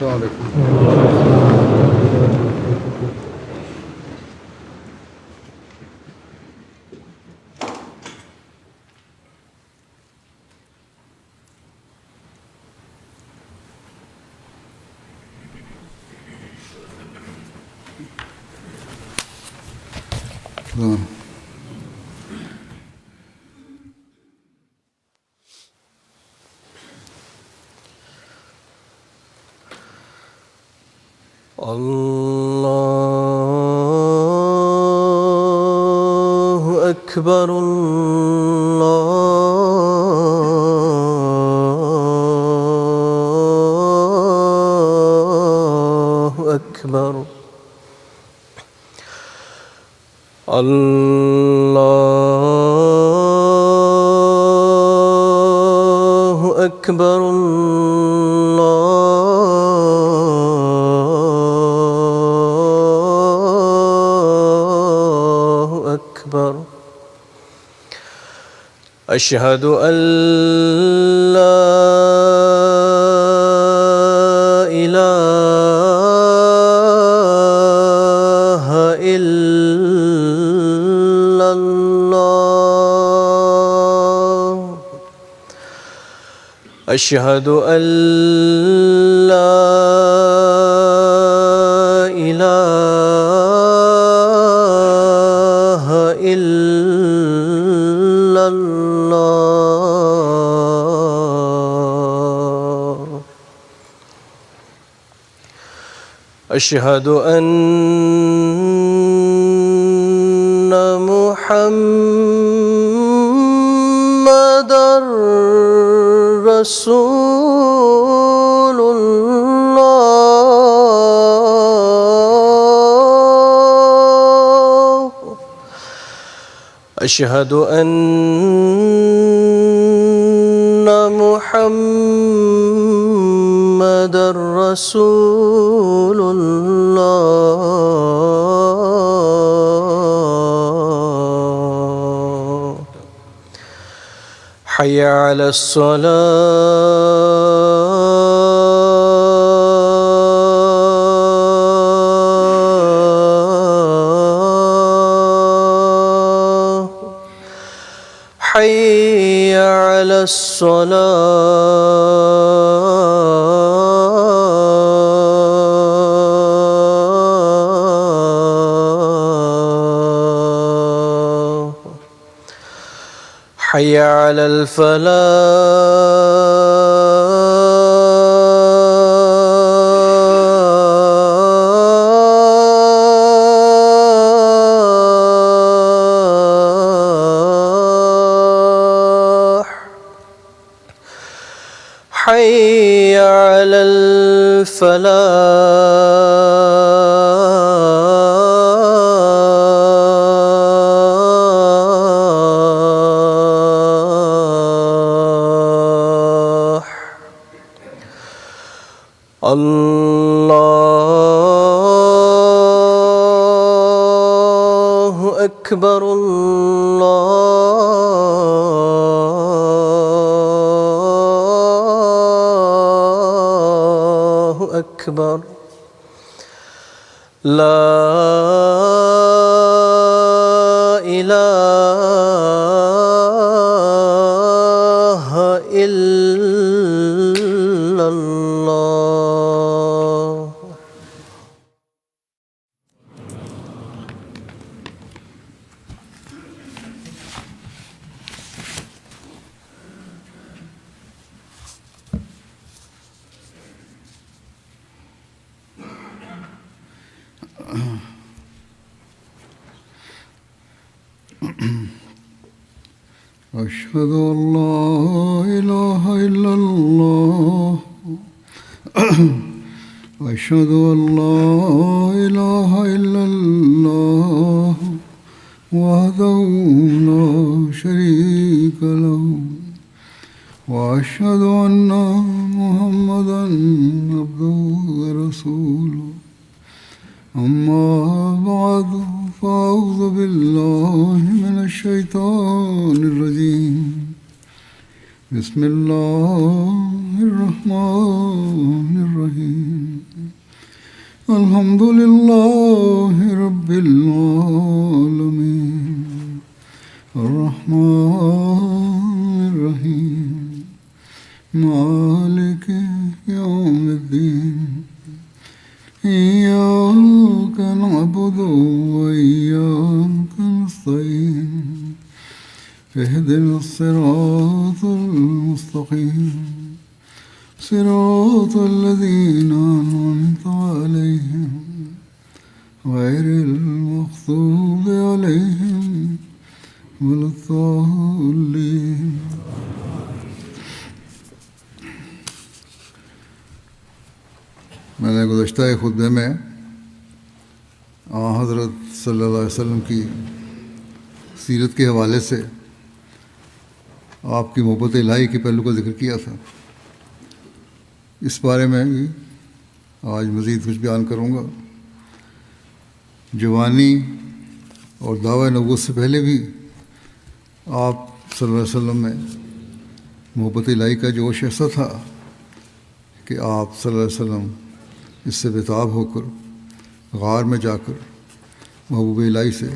السلام علیکم. اللہ اکبر اللہ اکبر اللہ اکبر أشهد أن لا إله إلا الله أشهد أن لا إله إلا الله أشهد أن محمدًا رسول الله أشهد أن محمدًا رسول الله حي على الصلاة حي على الصلاة حي على الفلاح حي على الفلاح الله أكبر الله أكبر لا إله إلا الله. أشهد أن لا إله إلا الله أشهد أن لا إله إلا الله وحده لا شريك له وأشهد أن محمدًا عبده ورسوله أما بعد فأعوذ بالله من الشيطان الرجيم بسم الله الرحمن الرحيم الحمد لله رب العالمين الرحمن الرحيم مالك يوم الدين إياك نعبد وإياك نستعين اهدنا الصراط المستقيم صراط الذين أنعمت عليهم غير المغضوب عليهم ولا الضالين. میں نے گزشتہ خطبے میں حضرت صلی اللہ علیہ وسلم کی سیرت کے حوالے سے آپ کی محبت الہی کے پہلو کا ذکر کیا تھا. اس بارے میں بھی آج مزید کچھ بیان کروں گا. جوانی اور دعوی نبوت سے پہلے بھی آپ صلی اللہ علیہ وسلم میں محبت الہی کا جوش ایسا تھا کہ آپ صلی اللہ علیہ وسلم اس سے بےتاب ہو کر غار میں جا کر محبوب الہی سے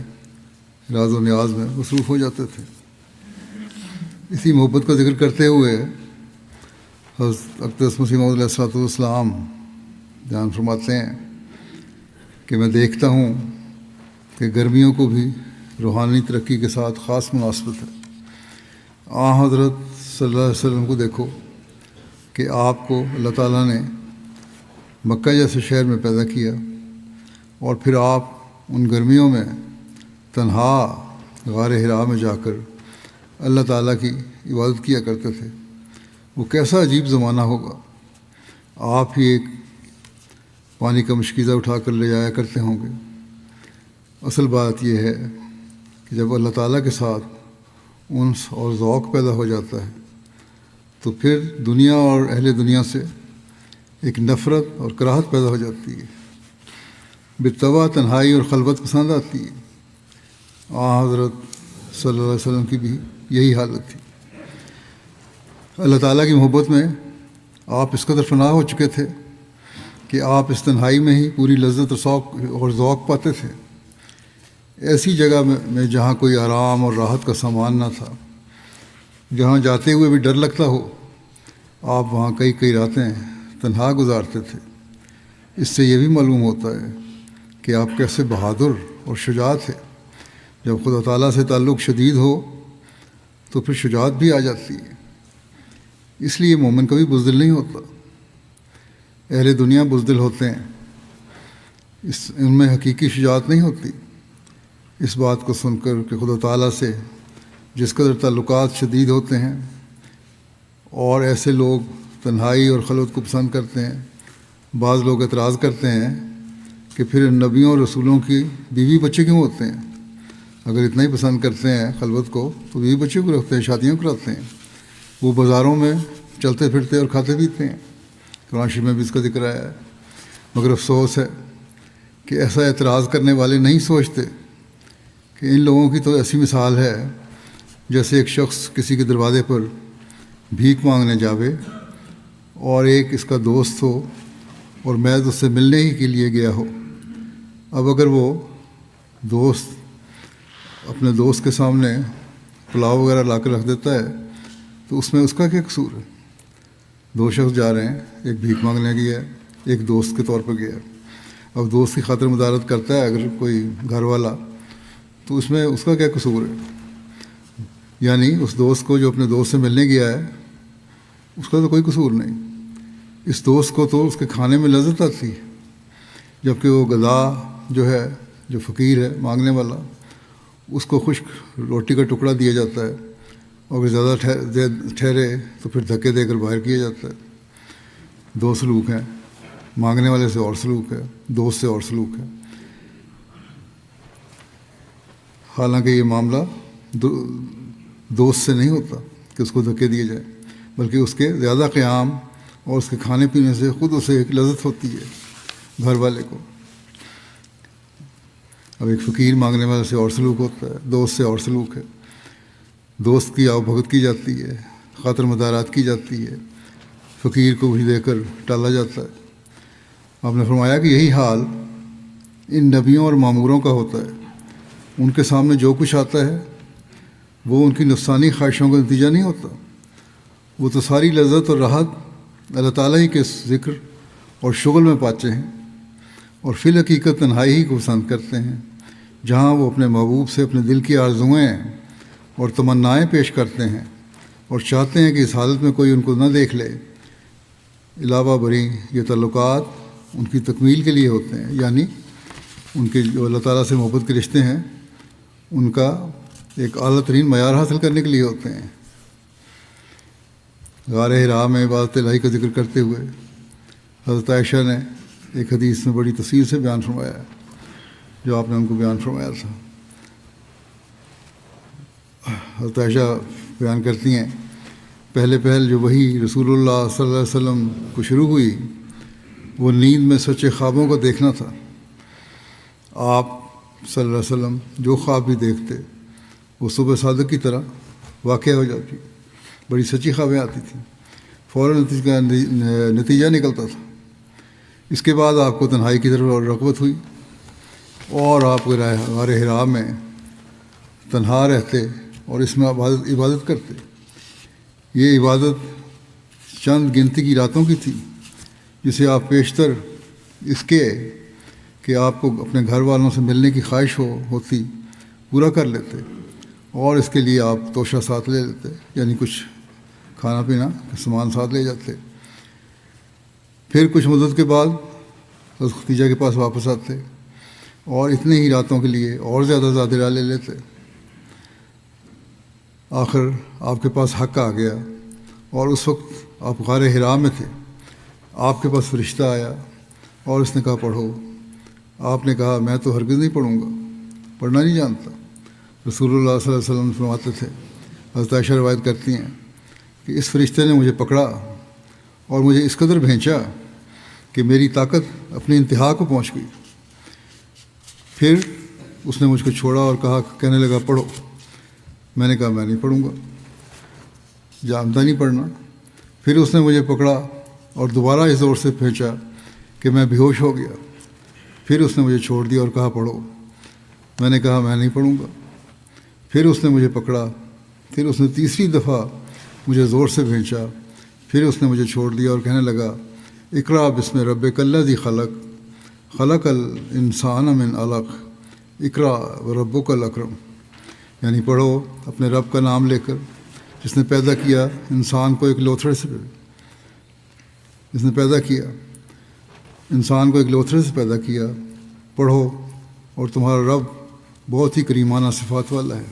راز و نیاز میں مصروف ہو جاتے تھے. اسی محبت کا ذکر کرتے ہوئے حضرت اقدس مسیح موعود علیہ الصلوۃ والسلام بیان فرماتے ہیں کہ میں دیکھتا ہوں کہ گرمیوں کو بھی روحانی ترقی کے ساتھ خاص مناسبت ہے. حضرت صلی اللہ علیہ وسلم کو دیکھو کہ آپ کو اللہ تعالیٰ نے مکہ جیسے شہر میں پیدا کیا اور پھر آپ ان گرمیوں میں تنہا غار حرا میں جا کر اللہ تعالیٰ کی عبادت کیا کرتے تھے. وہ کیسا عجیب زمانہ ہوگا. آپ ہی ایک پانی کا مشکیزہ اٹھا کر لے جایا کرتے ہوں گے. اصل بات یہ ہے کہ جب اللہ تعالیٰ کے ساتھ انس اور ذوق پیدا ہو جاتا ہے تو پھر دنیا اور اہل دنیا سے ایک نفرت اور کراہت پیدا ہو جاتی ہے. بالطبع تنہائی اور خلوت پسند آتی ہے. حضرت صلی اللہ علیہ وسلم کی بھی یہی حالت تھی. اللہ تعالیٰ کی محبت میں آپ اس قدر فنا ہو چکے تھے کہ آپ اس تنہائی میں ہی پوری لذت اور ذوق پاتے تھے. ایسی جگہ میں جہاں کوئی آرام اور راحت کا سامان نہ تھا، جہاں جاتے ہوئے بھی ڈر لگتا ہو، آپ وہاں کئی راتیں تنہا گزارتے تھے. اس سے یہ بھی معلوم ہوتا ہے کہ آپ کیسے بہادر اور شجاع تھے. جب خدا تعالیٰ سے تعلق شدید ہو تو پھر شجاعت بھی آ جاتی ہے. اس لیے مومن کبھی بزدل نہیں ہوتا. اہل دنیا بزدل ہوتے ہیں، ان میں حقیقی شجاعت نہیں ہوتی. اس بات کو سن کر کہ خدا تعالیٰ سے جس قدر تعلقات شدید ہوتے ہیں اور ایسے لوگ تنہائی اور خلوت کو پسند کرتے ہیں، بعض لوگ اعتراض کرتے ہیں کہ پھر نبیوں اور رسولوں کی بیوی بچے کیوں ہوتے ہیں؟ اگر اتنا ہی پسند کرتے ہیں خلوت کو تو بیوی بچے کو رکھتے ہیں، شادیاں کراتے ہیں. وہ بازاروں میں چلتے پھرتے اور کھاتے پیتے ہیں. قرآن شریف میں بھی اس کا ذکر آیا ہے. مگر افسوس ہے کہ ایسا اعتراض کرنے والے نہیں سوچتے کہ ان لوگوں کی تو ایسی مثال ہے جیسے ایک شخص کسی کے دروازے پر بھیک مانگنے جاوے اور ایک اس کا دوست ہو اور محض اس سے ملنے ہی کے لیے گیا ہو. اب اگر وہ دوست اپنے دوست کے سامنے پلاؤ وغیرہ لا کر رکھ دیتا ہے تو اس میں اس کا کیا قصور ہے؟ دو شخص جا رہے ہیں، ایک بھیک مانگنے گیا ہے، ایک دوست کے طور پر گیا ہے. اب دوست کی خاطر مدارت کرتا ہے اگر کوئی گھر والا تو اس میں اس کا کیا قصور ہے؟ یعنی اس دوست کو جو اپنے دوست سے ملنے گیا ہے اس کا تو کوئی قصور نہیں. اس دوست کو تو اس کے کھانے میں لذت آتی ہے، جبکہ وہ گدھا جو ہے، جو فقیر ہے مانگنے والا، اس کو خشک روٹی کا ٹکڑا دیا جاتا ہے اور اگر زیادہ ٹھہرے تو پھر دھکے دے کر باہر کیا جاتا ہے. دو سلوک ہیں، مانگنے والے سے اور سلوک ہے، دوست سے اور سلوک ہے. حالانکہ یہ معاملہ دوست سے نہیں ہوتا کہ اس کو دھکے دیے جائے، بلکہ اس کے زیادہ قیام اور اس کے کھانے پینے سے خود اسے ایک لذت ہوتی ہے گھر والے کو. اب ایک فقیر مانگنے والے سے اور سلوک ہوتا ہے، دوست سے اور سلوک ہے. دوست کی آؤ بھگت کی جاتی ہے، خاطر مدارات کی جاتی ہے، فقیر کو کچھ دے کر ٹالا جاتا ہے۔ آپ نے فرمایا کہ یہی حال ان نبیوں اور معموروں کا ہوتا ہے، ان کے سامنے جو کچھ آتا ہے وہ ان کی نفسانی خواہشوں کا نتیجہ نہیں ہوتا، وہ تو ساری لذت اور راحت اللہ تعالیٰ ہی کے ذکر اور شغل میں پاتے ہیں، اور فی الحقیقت تنہائی ہی کو پسند کرتے ہیں، جہاں وہ اپنے محبوب سے اپنے دل کی آرزوئیں اور تمنائیں پیش کرتے ہیں اور چاہتے ہیں کہ اس حالت میں کوئی ان کو نہ دیکھ لے۔ علاوہ بری یہ تعلقات ان کی تکمیل کے لیے ہوتے ہیں، یعنی ان کے جو اللہ تعالیٰ سے محبت کے رشتے ہیں ان کا ایک اعلیٰ ترین معیار حاصل کرنے کے لیے ہوتے ہیں۔ غار حرا میں عبادت الہی کا ذکر کرتے ہوئے حضرت عائشہ نے ایک حدیث میں بڑی تفصیل سے بیان فرمایا ہے، جو آپ نے ان کو بیان فرمایا تھا۔ حضرت عائشہ بیان کرتی ہیں، پہلے جو وحی رسول اللہ صلی اللہ علیہ وسلم کو شروع ہوئی وہ نیند میں سچے خوابوں کو دیکھنا تھا۔ آپ صلی اللہ علیہ وسلم جو خواب بھی دیکھتے وہ صبح صادق کی طرح واقع ہو جاتی، بڑی سچی خوابیں آتی تھیں، فوراً نتیجہ نکلتا تھا۔ اس کے بعد آپ کو تنہائی کی طرف رغبت ہوئی اور آپ غار حرا میں تنہا رہتے اور اس میں عبادت کرتے۔ یہ عبادت چند گنتی کی راتوں کی تھی، جسے آپ بیشتر اس کے کہ آپ کو اپنے گھر والوں سے ملنے کی خواہش ہوتی پورا کر لیتے، اور اس کے لیے آپ توشہ ساتھ لے لیتے، یعنی کچھ کھانا پینا سامان ساتھ لے جاتے۔ پھر کچھ مدت کے بعد حضرت ختیجہ کے پاس واپس آتے اور اتنے ہی راتوں کے لیے اور زیادہ زادرہ لے لیتے۔ آخر آپ کے پاس حق آ گیا اور اس وقت آپ غار حرا میں تھے، آپ کے پاس فرشتہ آیا اور اس نے کہا پڑھو۔ آپ نے کہا میں تو ہرگز نہیں پڑھوں گا، پڑھنا نہیں جانتا۔ رسول اللہ صلی اللہ علیہ وسلم فرماتے تھے، حضرت عائشہ روایت کرتی ہیں کہ اس فرشتے نے مجھے پکڑا اور مجھے اس قدر بھینچا کہ میری طاقت اپنی انتہا کو پہنچ گئی۔ پھر اس نے مجھ کو چھوڑا اور کہنے لگا پڑھو۔ میں نے کہا میں نہیں پڑھوں گا، جانتا نہیں پڑھنا۔ پھر اس نے مجھے پکڑا اور دوبارہ اس زور سے پھینچا کہ میں بے ہوش ہو گیا۔ پھر اس نے مجھے چھوڑ دیا اور کہا پڑھو۔ میں نے کہا میں نہیں پڑھوں گا۔ پھر اس نے مجھے پکڑا، پھر اس نے تیسری دفعہ مجھے زور سے بھینچا، پھر اس نے مجھے چھوڑ دیا اور کہنے لگا اقرأ بسم ربک الذی خلق خلق الانسان من علق اقرأ وربک الاکرم، یعنی پڑھو اپنے رب کا نام لے کر جس نے پیدا کیا انسان کو ایک لوتھڑے سے، جس نے پیدا کیا انسان کو ایک لوتھڑے سے پیدا کیا، پڑھو اور تمہارا رب بہت ہی کریمانہ صفات والا ہے۔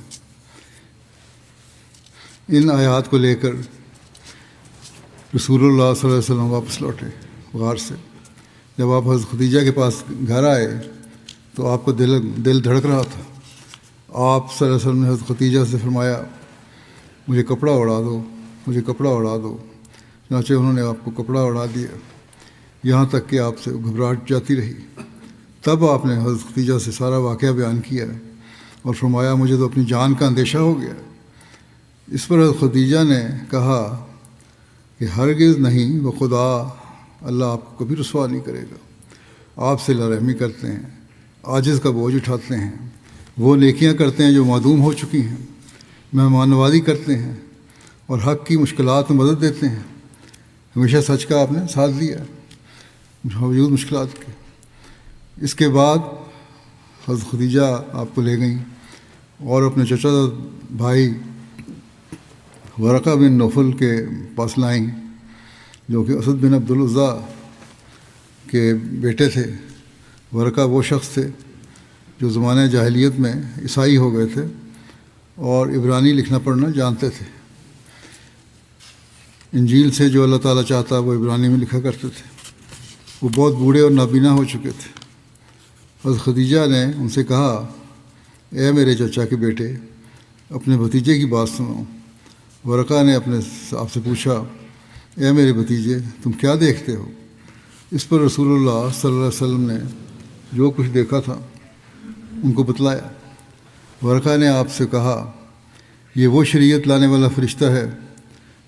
ان آیات کو لے کر رسول اللہ صلی اللہ علیہ وسلم واپس لوٹے غار سے۔ جب آپ حضرت ختیجہ کے پاس گھر آئے تو آپ کو دل دھڑک رہا تھا۔ آپ صلی اللہ علیہ وسلم نے حضرت ختیجہ سے فرمایا مجھے کپڑا اڑا دو، مجھے کپڑا اڑا دو۔ چنانچہ انہوں نے آپ کو کپڑا اڑا دیا، یہاں تک کہ آپ سے گھبراہٹ جاتی رہی۔ تب آپ نے حضرت ختیجہ سے سارا واقعہ بیان کیا اور فرمایا مجھے تو اپنی جان کا اندیشہ ہو گیا۔ اس پر حضرت ختیجہ نے کہا کہ ہرگز نہیں، وہ خدا اللہ آپ کو کبھی رسوا نہیں کرے گا۔ آپ سے رحمی کرتے ہیں، عاجز کا بوجھ اٹھاتے ہیں، وہ نیکیاں کرتے ہیں جو معدوم ہو چکی ہیں، مہمان نوازی کرتے ہیں اور حق کی مشکلات میں مدد دیتے ہیں۔ ہمیشہ سچ کا آپ نے ساتھ دیا باوجود مشکلات کے۔ اس کے بعد حضرت ختیجہ آپ کو لے گئیں اور اپنے چچا بھائی ورقہ بن نوفل کے پاس لائیں، جو کہ اسد بن عبدالعزیٰ کے بیٹے تھے۔ ورقہ وہ شخص تھے جو زمانہ جاہلیت میں عیسائی ہو گئے تھے اور عبرانی لکھنا پڑھنا جانتے تھے۔ انجیل سے جو اللہ تعالیٰ چاہتا وہ عبرانی میں لکھا کرتے تھے۔ وہ بہت بوڑھے اور نابینا ہو چکے تھے۔ حضرت خدیجہ نے ان سے کہا اے میرے چچا کے بیٹے، اپنے بھتیجے کی بات سنو۔ ورقہ نے اپنے آپ سے پوچھا اے میرے بھتیجے تم کیا دیکھتے ہو؟ اس پر رسول اللہ صلی اللہ علیہ وسلم نے جو کچھ دیکھا تھا ان کو بتلایا۔ ورقہ نے آپ سے کہا یہ وہ شریعت لانے والا فرشتہ ہے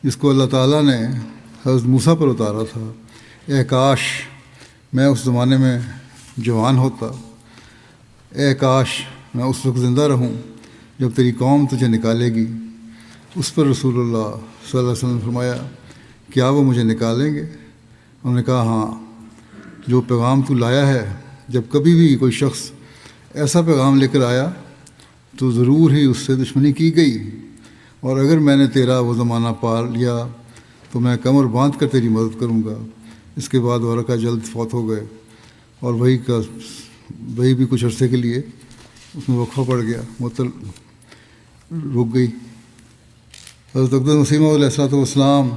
جس کو اللہ تعالیٰ نے حضرت موسیٰ پر اتارا تھا، اے کاش میں اس زمانے میں جوان ہوتا، اے کاش میں اس وقت زندہ رہوں جب تیری قوم تجھے نکالے گی۔ اس پر رسول اللہ صلی اللہ علیہ وسلم نے فرمایا، کیا وہ مجھے نکالیں گے؟ انہوں نے کہا، ہاں، جو پیغام تو لایا ہے، جب کبھی بھی کوئی شخص ایسا پیغام لے کر آیا تو ضرور ہی اس سے دشمنی کی گئی، اور اگر میں نے تیرا وہ زمانہ پا لیا تو میں کمر باندھ کر تیری مدد کروں گا۔ اس کے بعد ورقہ جلد فوت ہو گئے، اور وہی بھی کچھ عرصے کے لیے اس میں وقفہ پڑ گیا، معطل رک گئی۔ حضرت اقدس مسیح موعود علیہ الصلوۃ والسلام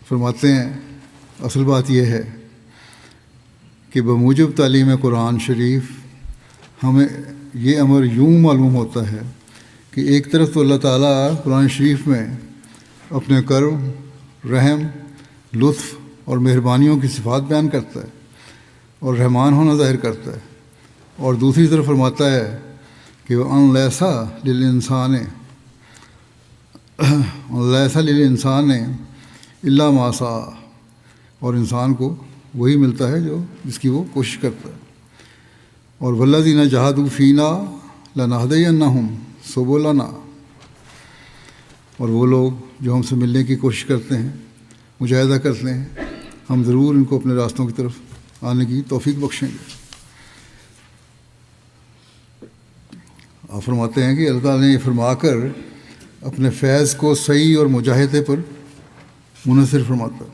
فرماتے ہیں، اصل بات یہ ہے کہ بموجب تعلیم قرآن شریف ہمیں یہ امر یوں معلوم ہوتا ہے کہ ایک طرف تو اللہ تعالیٰ قرآن شریف میں اپنے کرم، رحم، لطف اور مہربانیوں کی صفات بیان کرتا ہے اور رحمان ہونا ظاہر کرتا ہے، اور دوسری طرف فرماتا ہے کہ وہ لیسا للانسان الا ما سعی، اور انسان کو وہی ملتا ہے جس کی وہ کوشش کرتا ہے۔ اور والذین جاہدوا فینا لنہدینہم سبلنا، اور وہ لوگ جو ہم سے ملنے کی کوشش کرتے ہیں، مجاہدہ کرتے ہیں، ہم ضرور ان کو اپنے راستوں کی طرف آنے کی توفیق بخشیں گے۔ آپ فرماتے ہیں کہ اللہ تعالیٰ نے یہ فرما کر اپنے فیض کو صحیح اور مجاہدے پر منحصر فرماتا ہے،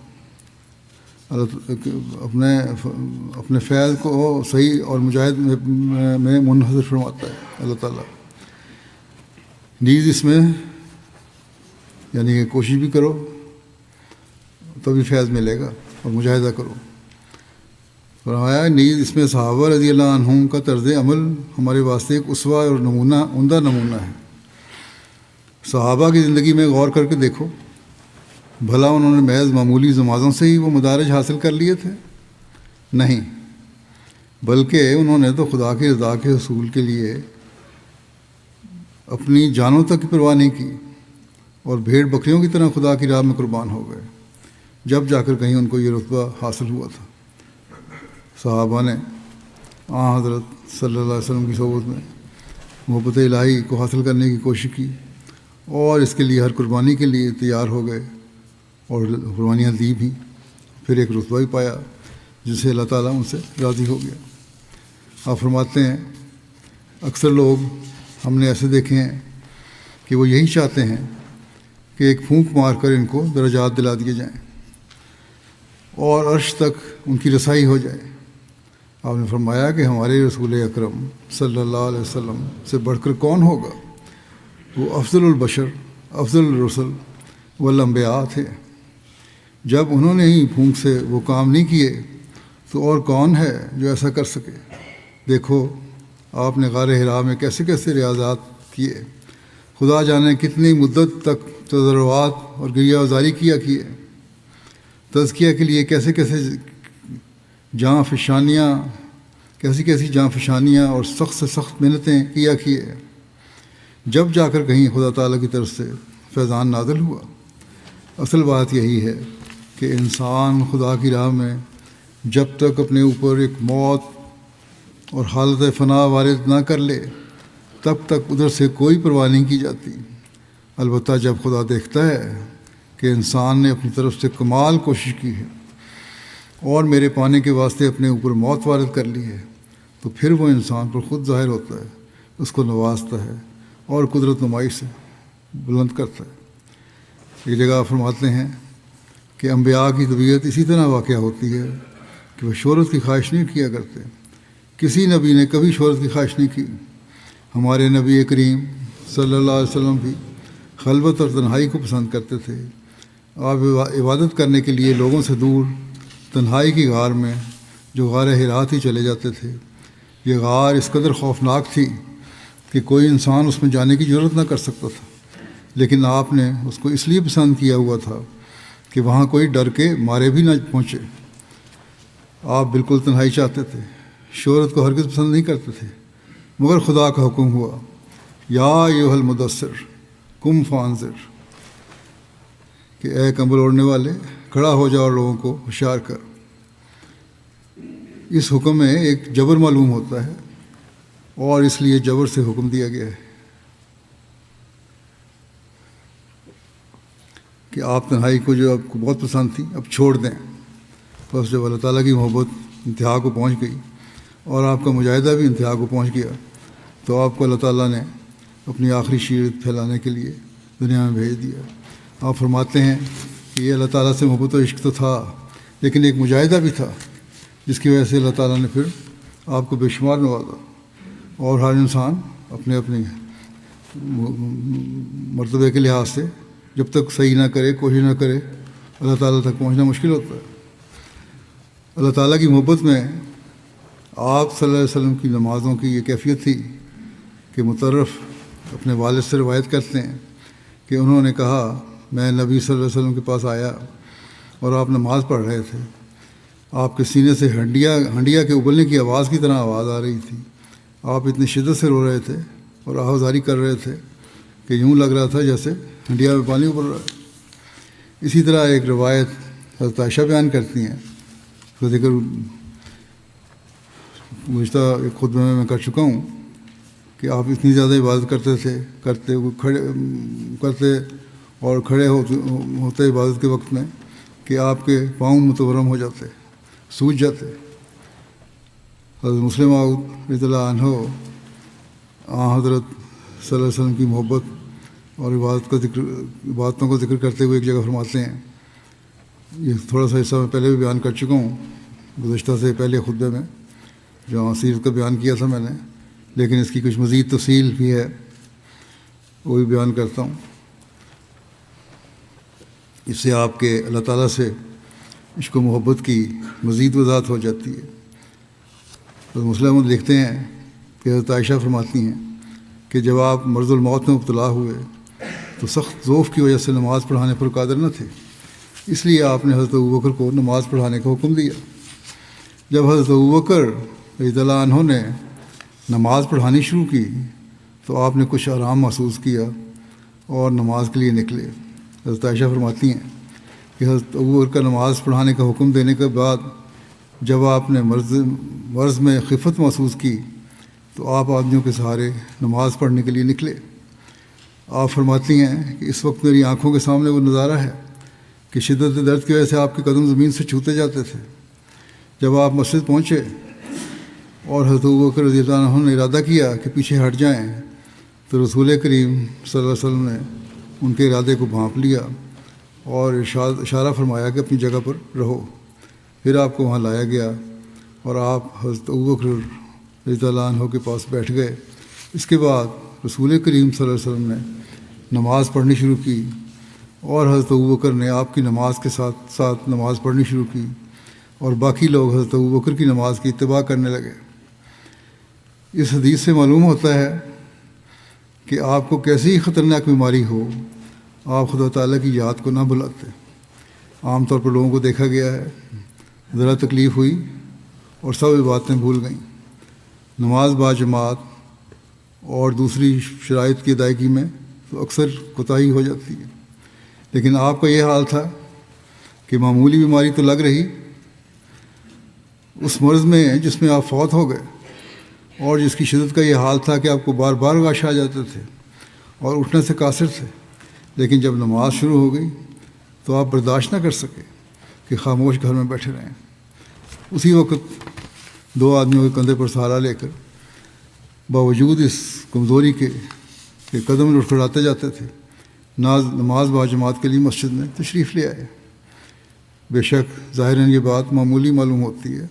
اپنے فیض کو صحیح اور مجاہد میں منحصر فرماتا ہے اللہ تعالیٰ۔ نیز اس میں یعنی کہ کوشش بھی کرو تبھی فیض ملے گا، اور مجاہدہ کرو۔ فرمایا نیز اس میں صحابہ رضی اللہ عنہم کا طرز عمل ہمارے واسطے ایک اسوہ اور عمدہ نمونہ ہے۔ صحابہ کی زندگی میں غور کر کے دیکھو، بھلا انہوں نے محض معمولی نمازوں سے ہی وہ مدارج حاصل کر لیے تھے؟ نہیں، بلکہ انہوں نے تو خدا کی رضا کے حصول کے لیے اپنی جانوں تک کی پرواہ نہیں کی، اور بھیڑ بکریوں کی طرح خدا کی راہ میں قربان ہو گئے، جب جا کر کہیں ان کو یہ رتبہ حاصل ہوا تھا۔ صحابہ نے حضرت صلی اللہ علیہ وسلم کی صحبت میں محبت الہی کو حاصل کرنے کی کوشش کی، اور اس کے لیے ہر قربانی کے لیے تیار ہو گئے، اور قربانیاں دی بھی، پھر ایک رتبہ بھی پایا جس سے اللہ تعالیٰ ان سے راضی ہو گیا۔ آپ فرماتے ہیں، اکثر لوگ ہم نے ایسے دیکھے ہیں کہ وہ یہی چاہتے ہیں کہ ایک پھونک مار کر ان کو درجات دلا دیے جائیں اور عرش تک ان کی رسائی ہو جائے۔ آپ نے فرمایا کہ ہمارے رسول اکرم صلی اللہ علیہ وسلم سے بڑھ کر کون ہوگا؟ وہ افضل البشر، افضل الرسل والانبیاء تھے۔ جب انہوں نے ہی پھونک سے وہ کام نہیں کیے تو اور کون ہے جو ایسا کر سکے؟ دیکھو آپ نے غار حرا میں کیسے کیسے ریاضات کیے، خدا جانے کتنی مدت تک تضرعات اور گریہ وزاری کیے، تزکیہ کے لیے کیسے کیسے کیسی جاں فشانیاں اور سخت سے سخت محنتیں کیے، جب جا کر کہیں خدا تعالیٰ کی طرف سے فیضان نازل ہوا۔ اصل بات یہی ہے کہ انسان خدا کی راہ میں جب تک اپنے اوپر ایک موت اور حالت فنا وارد نہ کر لے تب تک ادھر سے کوئی پرواہ نہیں کی جاتی۔ البتہ جب خدا دیکھتا ہے کہ انسان نے اپنی طرف سے کمال کوشش کی ہے اور میرے پانے کے واسطے اپنے اوپر موت وارد کر لی ہے، تو پھر وہ انسان پر خود ظاہر ہوتا ہے، اس کو نوازتا ہے اور قدرت نمائی سے بلند کرتا ہے۔ ایک جگہ فرماتے ہیں کہ انبیاء کی طبیعت اسی طرح واقع ہوتی ہے کہ وہ شہرت کی خواہش نہیں کیا کرتے۔ کسی نبی نے کبھی شہرت کی خواہش نہیں کی۔ ہمارے نبی کریم صلی اللہ علیہ وسلم بھی خلوت اور تنہائی کو پسند کرتے تھے۔ آپ عبادت کرنے کے لیے لوگوں سے دور تنہائی کی غار میں، جو غار حرا تھی، چلے جاتے تھے۔ یہ غار اس قدر خوفناک تھی کہ کوئی انسان اس میں جانے کی ضرورت نہ کر سکتا تھا، لیکن آپ نے اس کو اس لیے پسند کیا ہوا تھا کہ وہاں کوئی ڈر کے مارے بھی نہ پہنچے۔ آپ بالکل تنہائی چاہتے تھے، شہرت کو ہرگز پسند نہیں کرتے تھے، مگر خدا کا حکم ہوا، یا ایھا المدثر قم فانذر، کہ اے کمبل اوڑھنے والے کھڑا ہو جاؤ اور لوگوں کو ہوشیار کر۔ اس حکم میں ایک جبر معلوم ہوتا ہے اور اس لیے جبر سے حکم دیا گیا ہے کہ آپ تنہائی کو جو آپ کو بہت پسند تھی اب چھوڑ دیں۔ بس جب اللہ تعالیٰ کی محبت انتہا کو پہنچ گئی اور آپ کا مجاہدہ بھی انتہا کو پہنچ گیا تو آپ کو اللہ تعالیٰ نے اپنی آخری شریعت پھیلانے کے لیے دنیا میں بھیج دیا۔ آپ فرماتے ہیں کہ یہ اللہ تعالیٰ سے محبت و عشق تو تھا لیکن ایک مجاہدہ بھی تھا جس کی وجہ سے اللہ تعالیٰ نے پھر آپ کو بے شمار نوازا، اور ہر انسان اپنے اپنے مرتبے کے لحاظ سے جب تک صحیح نہ کرے، کوشش نہ کرے، اللہ تعالیٰ تک پہنچنا مشکل ہوتا ہے۔ اللہ تعالیٰ کی محبت میں آپ صلی اللہ علیہ وسلم کی نمازوں کی یہ کیفیت تھی کہ مترف اپنے والد سے روایت کرتے ہیں کہ انہوں نے کہا میں نبی صلی اللہ علیہ وسلم کے پاس آیا اور آپ نماز پڑھ رہے تھے، آپ کے سینے سے ہنڈیا کے ابلنے کی آواز کی طرح آواز آ رہی تھی، آپ اتنی شدت سے رو رہے تھے اور آہوازاری کر رہے تھے کہ یوں لگ رہا تھا جیسے ہنڈیا میں پانی ابل رہا ہے۔ اسی طرح ایک روایت حضرت عائشہ بیان کرتی ہیں، اس کا ذکر گزشتہ ایک خطبے میں کر چکا ہوں کہ آپ اتنی زیادہ عبادت کرتے اور کھڑے ہوتے عبادت کے وقت میں کہ آپ کے پاؤں متورم ہو جاتے، سوج جاتے۔ حضرت مسلم موعود رضی اللہ عنہ حضرت صلی اللہ علیہ وسلم کی محبت اور عبادتوں کا ذکر کرتے ہوئے ایک جگہ فرماتے ہیں، یہ تھوڑا سا حصہ میں پہلے بھی بیان کر چکا ہوں گزشتہ سے پہلے خطبے میں جہاں سیرت کا بیان کیا تھا میں نے، لیکن اس کی کچھ مزید تفصیل بھی ہے، وہ بھی بیان کرتا ہوں۔ اس سے آپ کے اللہ تعالیٰ سے عشق و محبت کی مزید وضاحت ہو جاتی ہے۔ تو مسلم لکھتے ہیں کہ حضرت عائشہ فرماتی ہیں کہ جب آپ مرض الموت میں مبتلا ہوئے تو سخت ذوف کی وجہ سے نماز پڑھانے پر قادر نہ تھے، اس لیے آپ نے حضرت ابوبکر کو نماز پڑھانے کا حکم دیا۔ جب حضرت ابوبکر رضی اللہ عنہ نے نماز پڑھانی شروع کی تو آپ نے کچھ آرام محسوس کیا اور نماز کے لیے نکلے۔ حضرت عائشہ فرماتی ہیں کہ حضرت ابوبکر کا نماز پڑھانے کا حکم دینے کے بعد جب آپ نے مرض میں خفت محسوس کی تو آپ آدمیوں کے سہارے نماز پڑھنے کے لیے نکلے۔ آپ فرماتی ہیں کہ اس وقت میری آنکھوں کے سامنے وہ نظارہ ہے کہ شدت درد کی وجہ سے آپ کے قدم زمین سے چھوتے جاتے تھے۔ جب آپ مسجد پہنچے اور حضرت ابوبکر رضی اللہ عنہ نے ارادہ کیا کہ پیچھے ہٹ جائیں تو رسول کریم صلی اللہ علیہ وسلم نے ان کے ارادے کو بھانپ لیا اور اشارہ فرمایا کہ اپنی جگہ پر رہو۔ پھر آپ کو وہاں لایا گیا اور آپ حضرت ابوبکر رضی اللہ عنہ کے پاس بیٹھ گئے۔ اس کے بعد رسول کریم صلی اللہ علیہ وسلم نے نماز پڑھنی شروع کی اور حضرت ابوبکر نے آپ کی نماز کے ساتھ ساتھ نماز پڑھنی شروع کی اور باقی لوگ حضرت ابوبکر کی نماز کی اتباع کرنے لگے۔ اس حدیث سے معلوم ہوتا ہے کہ آپ کو کیسی ہی خطرناک بیماری ہو آپ خدا تعالیٰ کی یاد کو نہ بھلاتے۔ عام طور پر لوگوں کو دیکھا گیا ہے ذرا تکلیف ہوئی اور سب باتیں بھول گئیں، نماز با جماعت اور دوسری شرائط کی ادائیگی میں تو اکثر کوتاہی ہو جاتی ہے، لیکن آپ کا یہ حال تھا کہ معمولی بیماری تو لگ رہی، اس مرض میں جس میں آپ فوت ہو گئے اور جس کی شدت کا یہ حال تھا کہ آپ کو بار بار غش آ جاتے تھے اور اٹھنے سے قاصر تھے، لیکن جب نماز شروع ہو گئی تو آپ برداشت نہ کر سکے کہ خاموش گھر میں بیٹھے رہیں۔ اسی وقت دو آدمیوں کے کندھے پر سہارا لے کر باوجود اس کمزوری کے کہ قدم لڑکھڑاتے جاتے تھے نماز با جماعت کے لیے مسجد میں تشریف لے آئے۔ بے شک ظاہراً یہ بات معمولی معلوم ہوتی ہے،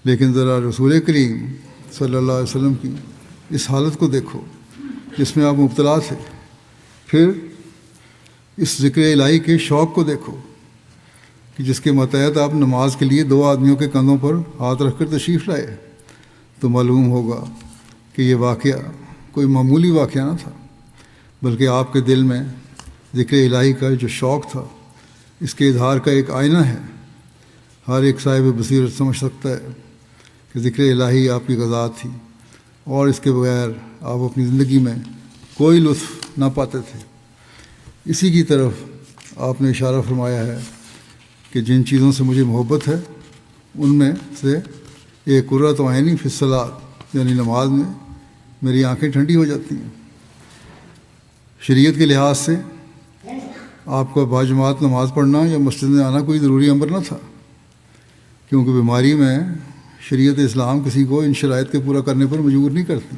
لیکن ذرا رسول کریم صلی اللہ علیہ وسلم کی اس حالت کو دیکھو جس میں آپ مبتلا تھے، پھر اس ذکر الہی کے شوق کو دیکھو کہ جس کے ماتحت آپ نماز کے لیے دو آدمیوں کے کندھوں پر ہاتھ رکھ کر تشریف لائے، تو معلوم ہوگا کہ یہ واقعہ کوئی معمولی واقعہ نہ تھا، بلکہ آپ کے دل میں ذکر الہی کا جو شوق تھا اس کے اظہار کا ایک آئینہ ہے۔ ہر ایک صاحب بصیرت سمجھ سکتا ہے کہ ذکر الہی آپ کی غذا تھی اور اس کے بغیر آپ اپنی زندگی میں کوئی لطف نہ پاتے تھے۔ اسی کی طرف آپ نے اشارہ فرمایا ہے کہ جن چیزوں سے مجھے محبت ہے ان میں سے ایک قرۃ عینی فی الصلاۃ، یعنی نماز میں میری آنکھیں ٹھنڈی ہو جاتی ہیں۔ شریعت کے لحاظ سے آپ کا باجماعت نماز پڑھنا یا مسجد میں آنا کوئی ضروری امر نہ تھا، کیونکہ بیماری میں شریعت اسلام کسی کو ان شرائط کے پورا کرنے پر مجبور نہیں کرتی۔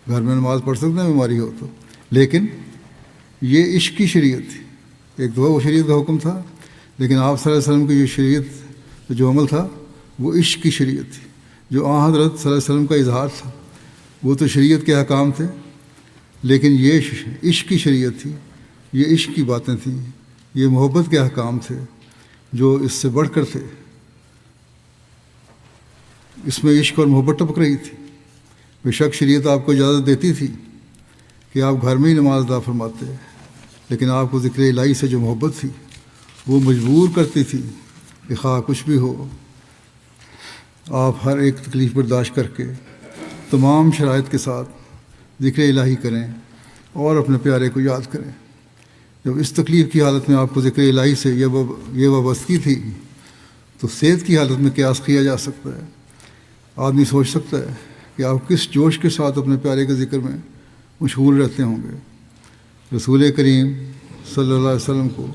گھر میں نماز پڑھ سکتے ہیں بیماری ہو تو، لیکن یہ عشق کی شریعت تھی۔ ایک تو وہ شریعت کا حکم تھا، لیکن آپ صلی اللہ علیہ وسلم کی جو شریعت جو عمل تھا وہ عشق کی شریعت تھی، جو آن حضرت صلی اللہ علیہ وسلم کا اظہار تھا۔ وہ تو شریعت کے احکام تھے، لیکن یہ عشق کی شریعت تھی، یہ عشق کی باتیں تھیں، یہ محبت کے احکام تھے جو اس سے بڑھ کر تھے۔ اس میں عشق اور محبت ٹپک رہی تھی۔ بے شک شریعت آپ کو اجازت دیتی تھی کہ آپ گھر میں ہی نماز ادا فرماتے، لیکن آپ کو ذکر الہی سے جو محبت تھی وہ مجبور کرتی تھی کہ خواہ کچھ بھی ہو آپ ہر ایک تکلیف برداشت کر کے تمام شرائط کے ساتھ ذکر الہی کریں اور اپنے پیارے کو یاد کریں۔ جب اس تکلیف کی حالت میں آپ کو ذکر الہی سے یہ وابستگی تھی تو صحت کی حالت میں قیاس کیا جا سکتا ہے۔ آدمی سوچ سکتا ہے کہ آپ کس جوش کے ساتھ اپنے پیارے کے ذکر میں مشغول رہتے ہوں گے۔ رسول کریم صلی اللہ علیہ وسلم کو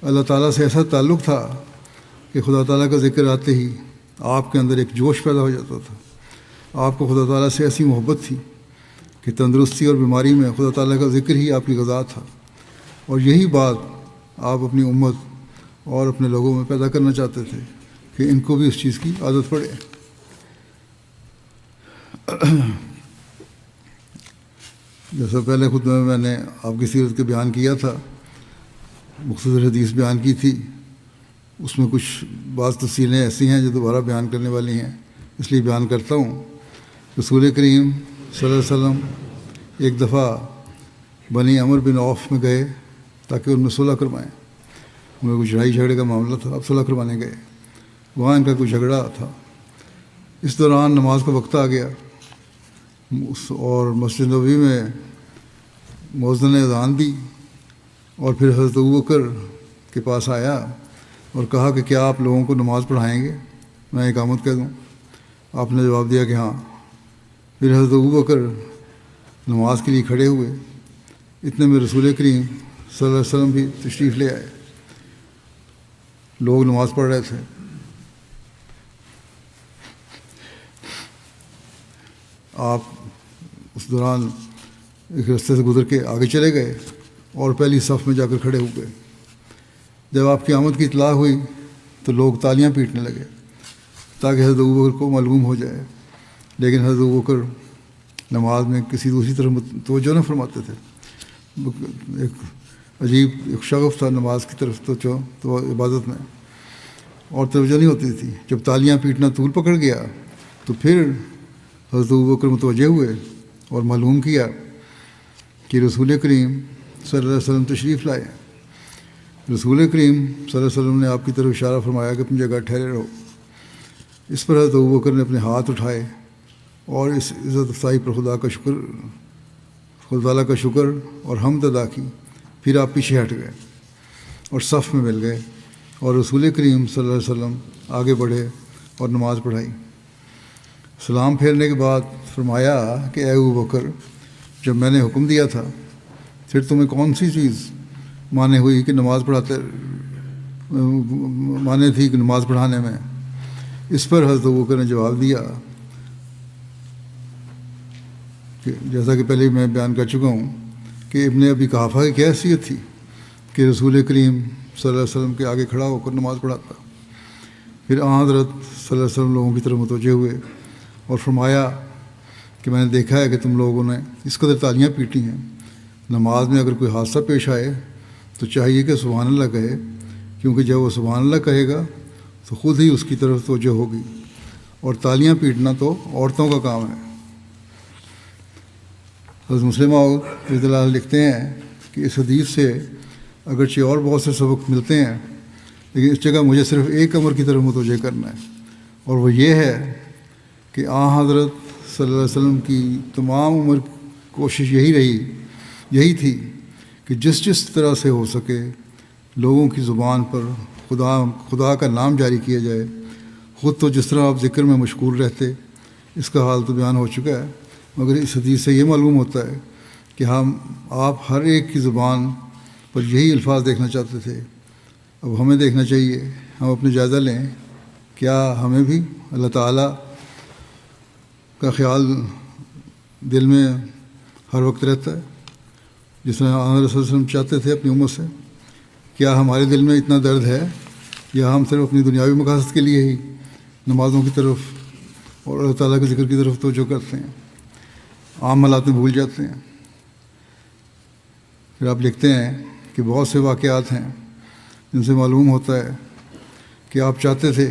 اللہ تعالیٰ سے ایسا تعلق تھا کہ خدا تعالیٰ کا ذکر آتے ہی آپ کے اندر ایک جوش پیدا ہو جاتا تھا۔ آپ کو خدا تعالیٰ سے ایسی محبت تھی کہ تندرستی اور بیماری میں خدا تعالیٰ کا ذکر ہی آپ کی غذا تھا، اور یہی بات آپ اپنی امت اور اپنے لوگوں میں پیدا کرنا چاہتے تھے کہ ان کو بھی اس چیز کی عادت پڑے۔ جیسا پہلے خود میں نے آپ کی سیرت کے بیان کیا تھا، مختصر حدیث بیان کی تھی، اس میں کچھ بعض تفصیلیں ایسی ہیں جو دوبارہ بیان کرنے والی ہیں، اس لیے بیان کرتا ہوں۔ رسول کریم صلی اللہ علیہ وسلم ایک دفعہ بنی عمر بن عوف میں گئے تاکہ ان میں صلح کروائیں۔ ان میں کچھ لڑائی جھگڑے کا معاملہ تھا، اب صلح کروانے گئے، وہاں ان کا کوئی جھگڑا تھا۔ اس دوران نماز کا وقت آ گیا اور مسجد نبوی میں مؤذن نے اذان دی، اور پھر حضرت ابوبکر کے پاس آیا اور کہا کہ کیا آپ لوگوں کو نماز پڑھائیں گے، میں اقامت کہہ دوں؟ آپ نے جواب دیا کہ ہاں۔ پھر حضرت ابوبکر نماز کے لیے کھڑے ہوئے، اتنے میں رسول کریم صلی اللہ علیہ وسلم بھی تشریف لے آئے۔ لوگ نماز پڑھ رہے تھے، آپ اس دوران ایک رستے سے گزر کے آگے چلے گئے اور پہلی صف میں جا کر کھڑے ہو گئے۔ جب آپ کی آمد کی اطلاع ہوئی تو لوگ تالیاں پیٹنے لگے تاکہ حضرت ابوبکر کو معلوم ہو جائے، لیکن حضرت ابوبکر نماز میں کسی دوسری طرف توجہ نہ فرماتے تھے۔ ایک عجیب ایک شغف تھا نماز کی طرف تو عبادت میں، اور توجہ نہیں ہوتی تھی۔ جب تالیاں پیٹنا طول پکڑ گیا تو پھر حضرت ابوبکر متوجہ ہوئے اور معلوم کیا کہ رسول کریم صلی اللہ علیہ وسلم تشریف لائے۔ رسول کریم صلی اللہ علیہ وسلم نے آپ کی طرف اشارہ فرمایا کہ اپنی جگہ ٹھہرے رہو۔ اس پر حضرت ابوبکر نے اپنے ہاتھ اٹھائے اور اس عزت افزائی پر خدا تعالیٰ کا شکر اور حمد ادا کی۔ پھر آپ پیچھے ہٹ گئے اور صف میں مل گئے، اور رسول کریم صلی اللہ علیہ وسلم آگے بڑھے اور نماز پڑھائی۔ سلام پھیرنے کے بعد فرمایا کہ اے ابوبکر، جب میں نے حکم دیا تھا پھر تمہیں کون سی چیز مانے ہوئی کہ نماز مانے تھی کہ نماز پڑھانے میں؟ اس پر حضرت ابوبکر نے جواب دیا کہ جیسا کہ پہلے میں بیان کر چکا ہوں کہ ابن ابی قحافہ کی کیا حیثیت تھی کہ رسول کریم صلی اللہ علیہ وسلم کے آگے کھڑا ہو کر نماز پڑھاتا۔ پھر حضرت صلی اللہ علیہ وسلم لوگوں کی طرف متوجہ ہوئے اور فرمایا کہ میں نے دیکھا ہے کہ تم لوگوں نے اس قدر تالیاں پیٹی ہیں، نماز میں اگر کوئی حادثہ پیش آئے تو چاہیے کہ سبحان اللہ کہے، کیونکہ جب وہ سبحان اللہ کہے گا تو خود ہی اس کی طرف توجہ ہوگی، اور تالیاں پیٹنا تو عورتوں کا کام ہے۔ حضرت مسلم رضی اللہ عنہ لکھتے ہیں کہ اس حدیث سے اگرچہ اور بہت سے سبق ملتے ہیں، لیکن اس جگہ مجھے صرف ایک امر کی طرف متوجہ کرنا ہے، اور وہ یہ ہے کہ حضرت صلی اللہ علیہ وسلم کی تمام عمر کوشش یہی تھی کہ جس طرح سے ہو سکے لوگوں کی زبان پر خدا کا نام جاری کیا جائے. خود تو جس طرح آپ ذکر میں مشغول رہتے اس کا حال تو بیان ہو چکا ہے، مگر اس حدیث سے یہ معلوم ہوتا ہے کہ آپ ہر ایک کی زبان پر یہی الفاظ دیکھنا چاہتے تھے. اب ہمیں دیکھنا چاہیے، ہم اپنے جائزہ لیں، کیا ہمیں بھی اللہ تعالیٰ کا خیال دل میں ہر وقت رہتا ہے جس طرح آن رسول صلی اللہ علیہ وسلم چاہتے تھے اپنی امت سے؟ کیا ہمارے دل میں اتنا درد ہے یا ہم صرف اپنی دنیاوی مقاصد کے لیے ہی نمازوں کی طرف اور اللہ تعالیٰ کے ذکر کی طرف توجہ کرتے ہیں، عام حالات میں بھول جاتے ہیں؟ پھر آپ لکھتے ہیں کہ بہت سے واقعات ہیں جن سے معلوم ہوتا ہے کہ آپ چاہتے تھے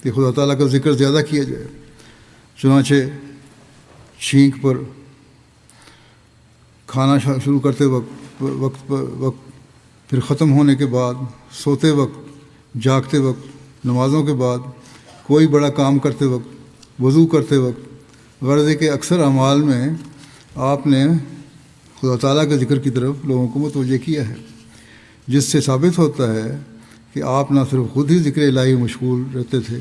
کہ خدا تعالیٰ کا ذکر زیادہ کیا جائے. چنانچہ چھینک پر، کھانا شروع کرتے وقت پھر ختم ہونے کے بعد، سوتے وقت، جاگتے وقت، نمازوں کے بعد، کوئی بڑا کام کرتے وقت، وضو کرتے وقت، غرض ہے کہ اکثر اعمال میں آپ نے خدا تعالیٰ کے ذکر کی طرف لوگوں کو متوجہ کیا ہے، جس سے ثابت ہوتا ہے کہ آپ نہ صرف خود ہی ذکر الہی مشغول رہتے تھے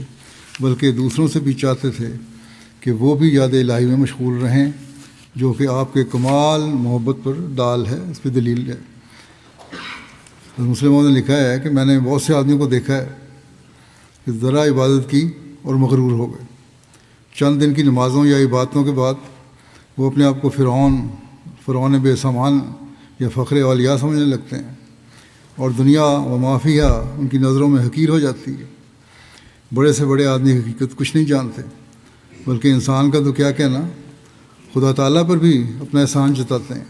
بلکہ دوسروں سے بھی چاہتے تھے کہ وہ بھی یاد الہی میں مشغول رہیں، جو کہ آپ کے کمال محبت پر دال ہے، اس پہ دلیل ہے. مسلموں نے لکھا ہے کہ میں نے بہت سے آدمیوں کو دیکھا ہے کہ ذرا عبادت کی اور مغرور ہو گئے. چند دن کی نمازوں یا عبادتوں کے بعد وہ اپنے آپ کو فرعون بے سامان یا فخر اولیاء سمجھنے لگتے ہیں، اور دنیا و مافیہ ان کی نظروں میں حقیر ہو جاتی ہے. بڑے سے بڑے آدمی حقیقت کچھ نہیں جانتے، بلکہ انسان کا تو کیا کہنا، خدا تعالیٰ پر بھی اپنا احسان جتاتے ہیں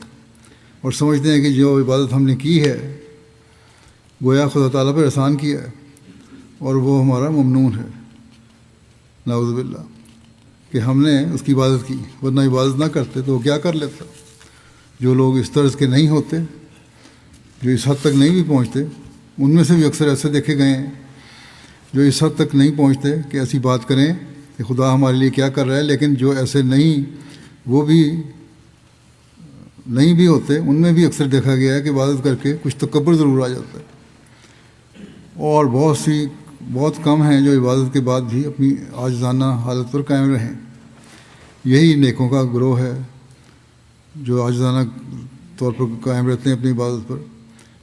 اور سمجھتے ہیں کہ جو عبادت ہم نے کی ہے گویا خدا تعالیٰ پر احسان کیا ہے اور وہ ہمارا ممنون ہے. نعوذ باللہ کہ ہم نے اس کی عبادت کی، ورنہ عبادت نہ کرتے تو وہ کیا کر لیتا. جو لوگ اس طرز کے نہیں ہوتے، جو اس حد تک نہیں بھی پہنچتے، ان میں سے بھی اکثر ایسے دیکھے گئے ہیں جو اس حد تک نہیں پہنچتے کہ ایسی بات کریں کہ خدا ہمارے لیے کیا کر رہا ہے، لیکن جو ایسے نہیں وہ بھی نہیں بھی ہوتے، ان میں بھی اکثر دیکھا گیا ہے کہ عبادت کر کے کچھ تکبر ضرور آ جاتا ہے. اور بہت کم ہیں جو عبادت کے بعد بھی اپنی عاجزانہ حالت پر قائم رہیں. یہی نیکوں کا گروہ ہے جو عاجزانہ طور پر قائم رہتے ہیں اپنی عبادت پر.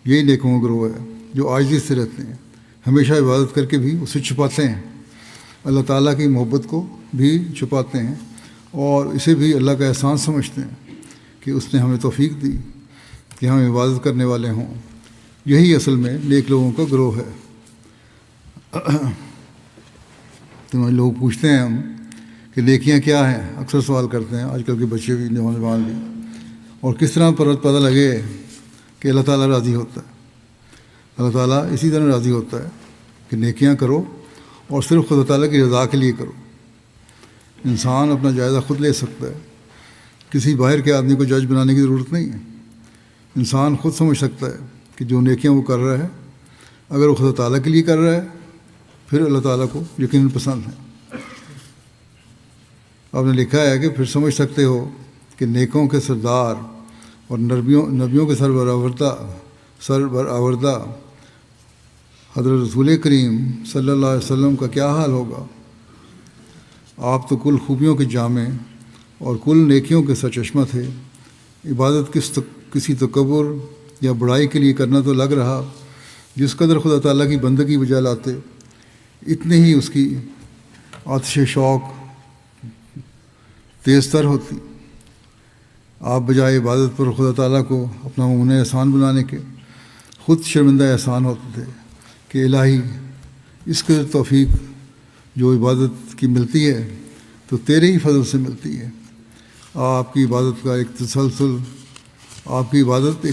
یہی نیکوں کا گروہ ہے جو عاجزی سے رہتے ہیں، ہمیشہ عبادت کر کے بھی اسے چھپاتے ہیں، اللہ تعالیٰ کی محبت کو بھی چھپاتے ہیں اور اسے بھی اللہ کا احسان سمجھتے ہیں کہ اس نے ہمیں توفیق دی کہ ہم عبادت کرنے والے ہوں. یہی اصل میں نیک لوگوں کا گروہ ہے. تو لوگ پوچھتے ہیں ہم کہ نیکیاں کیا ہیں، اکثر سوال کرتے ہیں آج کل کے بچے بھی، نوجوان بھی، اور کس طرح پتہ لگے کہ اللہ تعالیٰ راضی ہوتا ہے. اللہ تعالیٰ اسی طرح راضی ہوتا ہے کہ نیکیاں کرو اور صرف خدا تعالیٰ کی رضا کے لیے کرو. انسان اپنا جائزہ خود لے سکتا ہے، کسی باہر کے آدمی کو جج بنانے کی ضرورت نہیں ہے. انسان خود سمجھ سکتا ہے کہ جو نیکیاں وہ کر رہا ہے، اگر وہ خدا تعالیٰ کے لیے کر رہا ہے پھر اللہ تعالیٰ کو یقیناً پسند ہے. آپ نے لکھا ہے کہ پھر سمجھ سکتے ہو کہ نیکوں کے سردار اور نبیوں کے سربراوردہ حضرت رسول کریم صلی اللہ علیہ وسلم کا کیا حال ہوگا. آپ تو کل خوبیوں کے جامع اور کل نیکیوں کے سرچشمہ تھے. عبادت کسی تکبر یا بڑائی کے لیے کرنا تو لگ رہا، جس قدر خدا تعالیٰ کی بندگی بجا لاتے اتنے ہی اس کی آتش شوق تیز تر ہوتی. آپ بجائے عبادت پر خدا تعالیٰ کو اپنا ممنون احسان بنانے کے خود شرمندہ احسان ہوتے تھے کہ الہی اس قدر توفیق جو عبادت کی ملتی ہے تو تیرے ہی فضل سے ملتی ہے. آپ کی عبادت ایک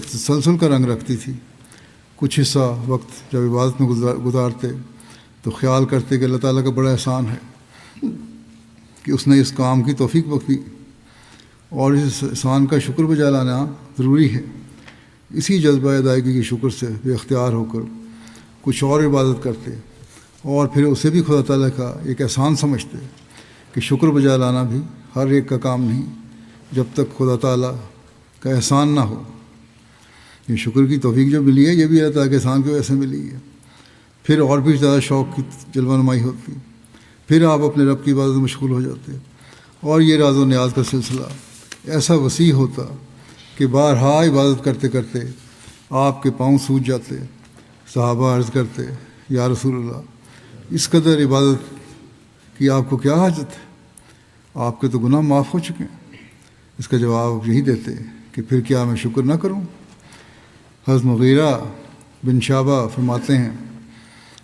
تسلسل کا رنگ رکھتی تھی. کچھ حصہ وقت جب عبادت میں گزارتے تو خیال کرتے کہ اللہ تعالیٰ کا بڑا احسان ہے کہ اس نے اس کام کی توفیق بخشی، اور اس احسان کا شکر بجا لانا ضروری ہے. اسی جذبہ ادائیگی کے شکر سے بے اختیار ہو کر کچھ اور عبادت کرتے اور پھر اسے بھی خدا تعالیٰ کا ایک احسان سمجھتے کہ شکر بجا لانا بھی ہر ایک کا کام نہیں جب تک خدا تعالیٰ کا احسان نہ ہو. یہ شکر کی توفیق جو ملی ہے یہ بھی اللہ تعالیٰ کے احسان کی وجہ سے ملی ہے۔ پھر اور بھی زیادہ شوق کی جلوہ نمائی ہوتی، پھر آپ اپنے رب کی عبادت میں مشغول ہو جاتے، اور یہ راز و نیاز کا سلسلہ ایسا وسیع ہوتا کہ بارہا عبادت کرتے کرتے آپ کے پاؤں سوج جاتے۔ صحابہ عرض کرتے، یا رسول اللہ، اس قدر عبادت کی آپ کو کیا حاجت ہے؟ آپ کے تو گناہ معاف ہو چکے ہیں۔ اس کا جواب آپ یہی دیتے کہ پھر کیا میں شکر نہ کروں؟ حضرت مغیرہ بن شعبہ فرماتے ہیں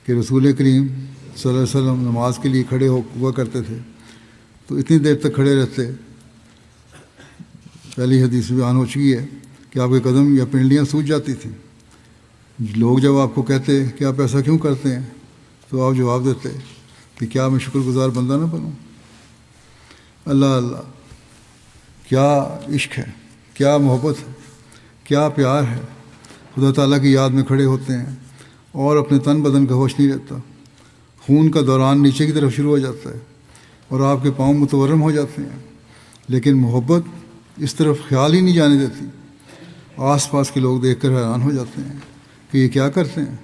کہ رسول کریم صلی اللہ علیہ وسلم نماز کے لیے کھڑے ہوا کرتے تھے تو اتنی دیر تک کھڑے رہتے، پہلی حدیث بیان ہو چکی ہے کہ آپ کے قدم یا پنڈلیاں سوج جاتی تھیں۔ لوگ جب آپ کو کہتے کہ آپ ایسا کیوں کرتے ہیں تو آپ جواب دیتے کہ کیا میں شکر گزار بندہ نہ بنوں؟ اللہ اللہ، کیا عشق ہے، کیا محبت ہے، کیا پیار ہے۔ خدا تعالیٰ کی یاد میں کھڑے ہوتے ہیں اور اپنے تن بدن کا ہوش نہیں رہتا، خون کا دوران نیچے کی طرف شروع ہو جاتا ہے اور آپ کے پاؤں متورم ہو جاتے ہیں، لیکن محبت اس طرف خیال ہی نہیں جانے دیتی۔ آس پاس کے لوگ دیکھ کر حیران ہو جاتے ہیں کہ یہ کیا کرتے ہیں۔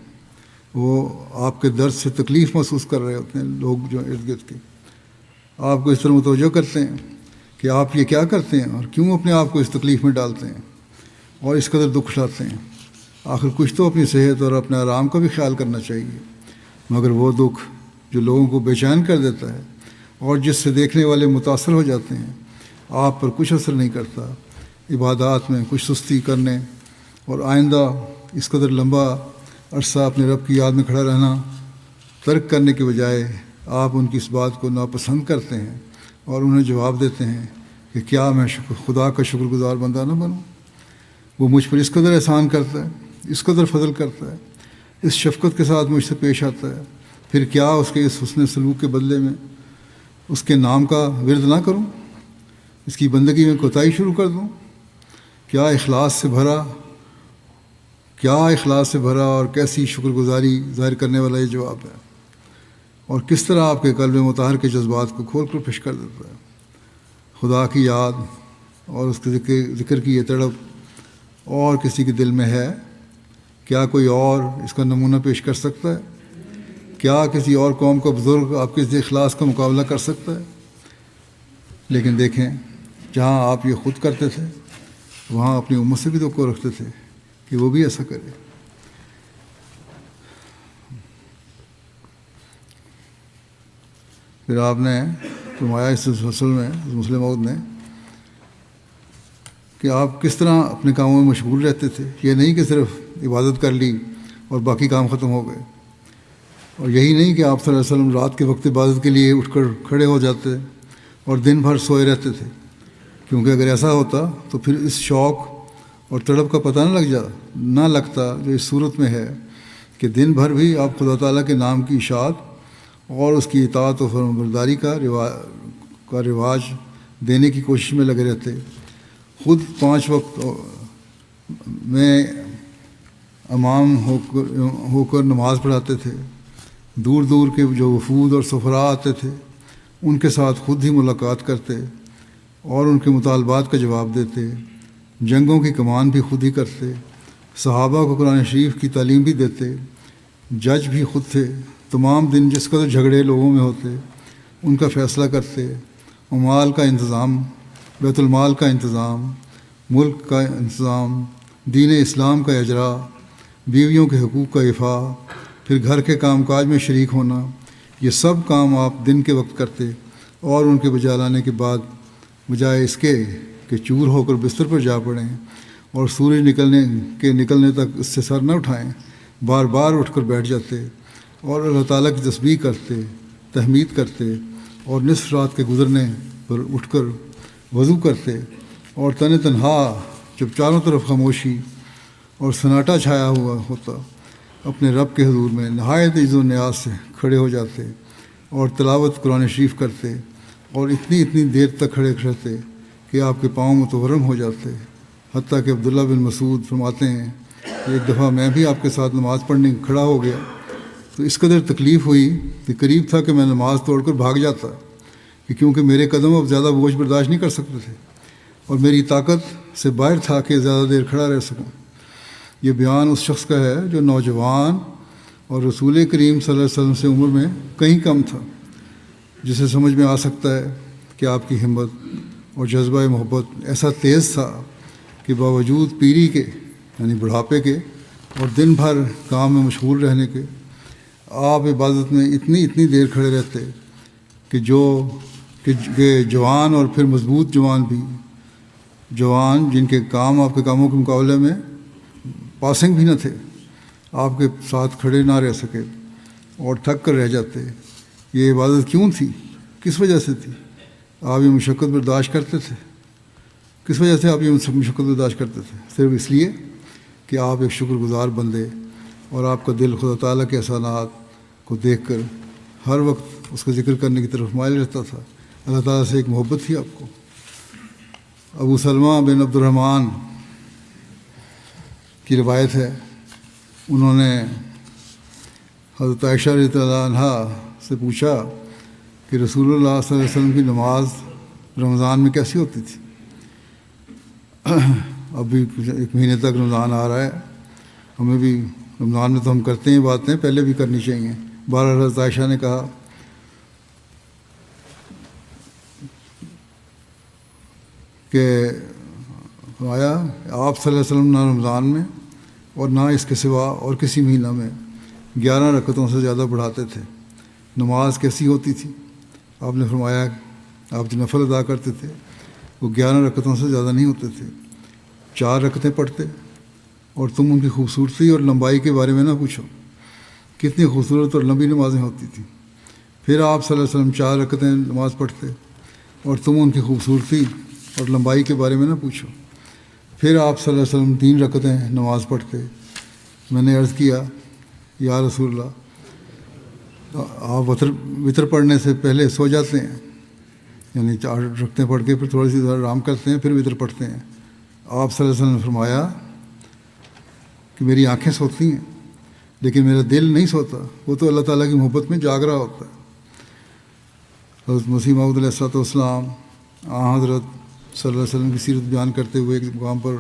وہ آپ کے درد سے تکلیف محسوس کر رہے ہوتے ہیں، لوگ جو ارد گرد کے آپ کو اس طرح متوجہ کرتے ہیں کہ آپ یہ کیا کرتے ہیں اور کیوں اپنے آپ کو اس تکلیف میں ڈالتے ہیں اور اس قدر دکھ اٹھاتے ہیں۔ آخر کچھ تو اپنی صحت اور اپنے آرام کا بھی خیال کرنا چاہیے، مگر وہ دکھ جو لوگوں کو بے چین کر دیتا ہے اور جس سے دیکھنے والے متاثر ہو جاتے ہیں، آپ پر کچھ اثر نہیں کرتا۔ عبادات میں کچھ سستی کرنے اور آئندہ اس قدر لمبا عرصہ اپنے رب کی یاد میں کھڑا رہنا ترک کرنے کے بجائے آپ ان کی اس بات کو ناپسند کرتے ہیں اور انہیں جواب دیتے ہیں کہ کیا میں خدا کا شکر گزار بندہ نہ بنوں؟ وہ مجھ پر اس قدر احسان کرتا ہے، اس قدر فضل کرتا ہے، اس شفقت کے ساتھ مجھ سے پیش آتا ہے، پھر کیا اس کے اس حسن سلوک کے بدلے میں اس کے نام کا ورد نہ کروں، اس کی بندگی میں کوتاہی شروع کر دوں؟ کیا اخلاص سے بھرا اور کیسی شکر گزاری ظاہر کرنے والا یہ جواب ہے، اور کس طرح آپ کے قلب مطہر کے جذبات کو کھول کر پیش کر دیتا ہے۔ خدا کی یاد اور اس کے ذکر کی یہ تڑپ اور کسی کے دل میں ہے؟ کیا کوئی اور اس کا نمونہ پیش کر سکتا ہے؟ کیا کسی اور قوم کا بزرگ آپ کے اس اخلاص کا مقابلہ کر سکتا ہے؟ لیکن دیکھیں، جہاں آپ یہ خود کرتے تھے وہاں اپنی امت سے بھی توقع رکھتے تھے کہ وہ بھی ایسا کرے۔ پھر آپ نے فرمایا اس سلسلے میں مسلم موعود نے کہ آپ کس طرح اپنے کاموں میں مشغول رہتے تھے، یہ نہیں کہ صرف عبادت کر لی اور باقی کام ختم ہو گئے، اور یہی نہیں کہ آپ صلی اللہ علیہ وسلم رات کے وقت عبادت کے لیے اٹھ کر کھڑے ہو جاتے اور دن بھر سوئے رہتے تھے، کیونکہ اگر ایسا ہوتا تو پھر اس شوق اور تڑپ کا پتہ نہ لگتا جو اس صورت میں ہے کہ دن بھر بھی آپ خدا تعالیٰ کے نام کی اشاعت اور اس کی اطاعت و فرمانبرداری کا رواج دینے کی کوشش میں لگے رہتے، خود 5 وقت میں امام ہو کر نماز پڑھاتے تھے، دور دور کے جو وفود اور سفراء آتے تھے ان کے ساتھ خود ہی ملاقات کرتے اور ان کے مطالبات کا جواب دیتے، جنگوں کی کمان بھی خود ہی کرتے، صحابہ کو قرآن شریف کی تعلیم بھی دیتے، جج بھی خود تھے، تمام دن جس قدر جھگڑے لوگوں میں ہوتے ان کا فیصلہ کرتے، مال کا انتظام، بیت المال کا انتظام، ملک کا انتظام، دین اسلام کا اجرا، بیویوں کے حقوق کا افاع، پھر گھر کے کام کاج میں شریک ہونا، یہ سب کام آپ دن کے وقت کرتے اور ان کے بجا لانے کے بعد بجائے اس کے کہ چور ہو کر بستر پر جا پڑیں اور سورج نکلنے تک اس سے سر نہ اٹھائیں، بار بار اٹھ کر بیٹھ جاتے اور اللہ تعالیٰ کی تسبیح کرتے، تحمید کرتے، اور نصف رات کے گزرنے پر اٹھ کر وضو کرتے، اور تنہا جب چاروں طرف خاموشی اور سناٹا چھایا ہوا ہوتا اپنے رب کے حضور میں نہایت عز و نیاز سے کھڑے ہو جاتے اور تلاوت قرآن شریف کرتے، اور اتنی دیر تک کھڑے رہتے کہ آپ کے پاؤں متورم ہو جاتے، حتیٰ کہ عبداللہ بن مسعود فرماتے ہیں کہ ایک دفعہ میں بھی آپ کے ساتھ نماز پڑھنے کھڑا ہو گیا تو اس قدر تکلیف ہوئی کہ قریب تھا کہ میں نماز توڑ کر بھاگ جاتا، کہ کیونکہ میرے قدم اب زیادہ بوجھ برداشت نہیں کر سکتے تھے اور میری طاقت سے باہر تھا کہ زیادہ دیر کھڑا رہ سکوں۔ یہ بیان اس شخص کا ہے جو نوجوان اور رسول کریم صلی اللہ علیہ وسلم سے عمر میں کہیں کم تھا، جسے سمجھ میں آ سکتا ہے کہ آپ کی ہمت اور جذبہ محبت ایسا تیز تھا کہ باوجود پیری کے یعنی بڑھاپے کے اور دن بھر کام میں مشغول رہنے کے، آپ عبادت میں اتنی دیر کھڑے رہتے کہ جوان اور پھر مضبوط جوان جن کے کام آپ کے کاموں کے مقابلے میں پاسنگ بھی نہ تھے، آپ کے ساتھ کھڑے نہ رہ سکے اور تھک کر رہ جاتے۔ یہ عبادت کیوں تھی؟ کس وجہ سے تھی؟ آپ یہ مشقت برداشت کرتے تھے؟ کس وجہ سے آپ یہ مشقت برداشت کرتے تھے؟ صرف اس لیے کہ آپ ایک شکر گزار بندے اور آپ کا دل خدا تعالیٰ کے احسانات کو دیکھ کر ہر وقت اس کا ذکر کرنے کی طرف مائل رہتا تھا۔ اللہ تعالیٰ سے ایک محبت تھی آپ کو۔ ابو سلمہ بن عبد الرحمن کی روایت ہے، انہوں نے حضرت عائشہ رضی اللہ عنہا سے پوچھا کہ رسول اللہ صلی اللہ علیہ وسلم کی نماز رمضان میں کیسی ہوتی تھی؟ ابھی ایک مہینے تک رمضان آ رہا ہے، ہمیں بھی رمضان میں تو ہم کرتے ہیں باتیں، پہلے بھی کرنی چاہیے۔ بہرحال حضرت عائشہ نے کہا کہ فرمایا آپ صلی اللہ علیہ وسلم نہ رمضان میں اور نہ اس کے سوا اور کسی مہینہ میں 11 رکعتوں سے زیادہ بڑھاتے تھے۔ نماز کیسی ہوتی تھی؟ آپ نے فرمایا آپ جو نفل ادا کرتے تھے وہ 11 رکعتوں سے زیادہ نہیں ہوتے تھے، 4 رکعتیں پڑھتے، اور تم ان کی خوبصورتی اور لمبائی کے بارے میں نہ پوچھو، کتنی خوبصورت اور لمبی نمازیں ہوتی تھیں۔ پھر آپ صلی اللہ علیہ وسلم 4 رکعتیں نماز پڑھتے اور تم ان کی خوبصورتی اور لمبائی کے بارے میں نہ پوچھو۔ پھر آپ صلی اللہ علیہ وسلم 3 رکعتیں نماز پڑھتے۔ میں نے عرض کیا یا رسول اللہ، آپ وطر پڑھنے سے پہلے سو جاتے ہیں، یعنی 4 رکعتیں پڑھ کے پھر تھوڑی سی آرام کرتے ہیں پھر وطر پڑھتے ہیں؟ آپ صلی اللہ علیہ وسلم نے فرمایا کہ میری آنکھیں سوتی ہیں لیکن میرا دل نہیں سوتا، وہ تو اللہ تعالیٰ کی محبت میں جاگ رہا ہوتا ہے۔ حضرت مسیح موعود علیہ الصلوۃ والسلام حضرت صلی اللہ علیہ وسلم کی سیرت بیان کرتے ہوئے ایک مقام پر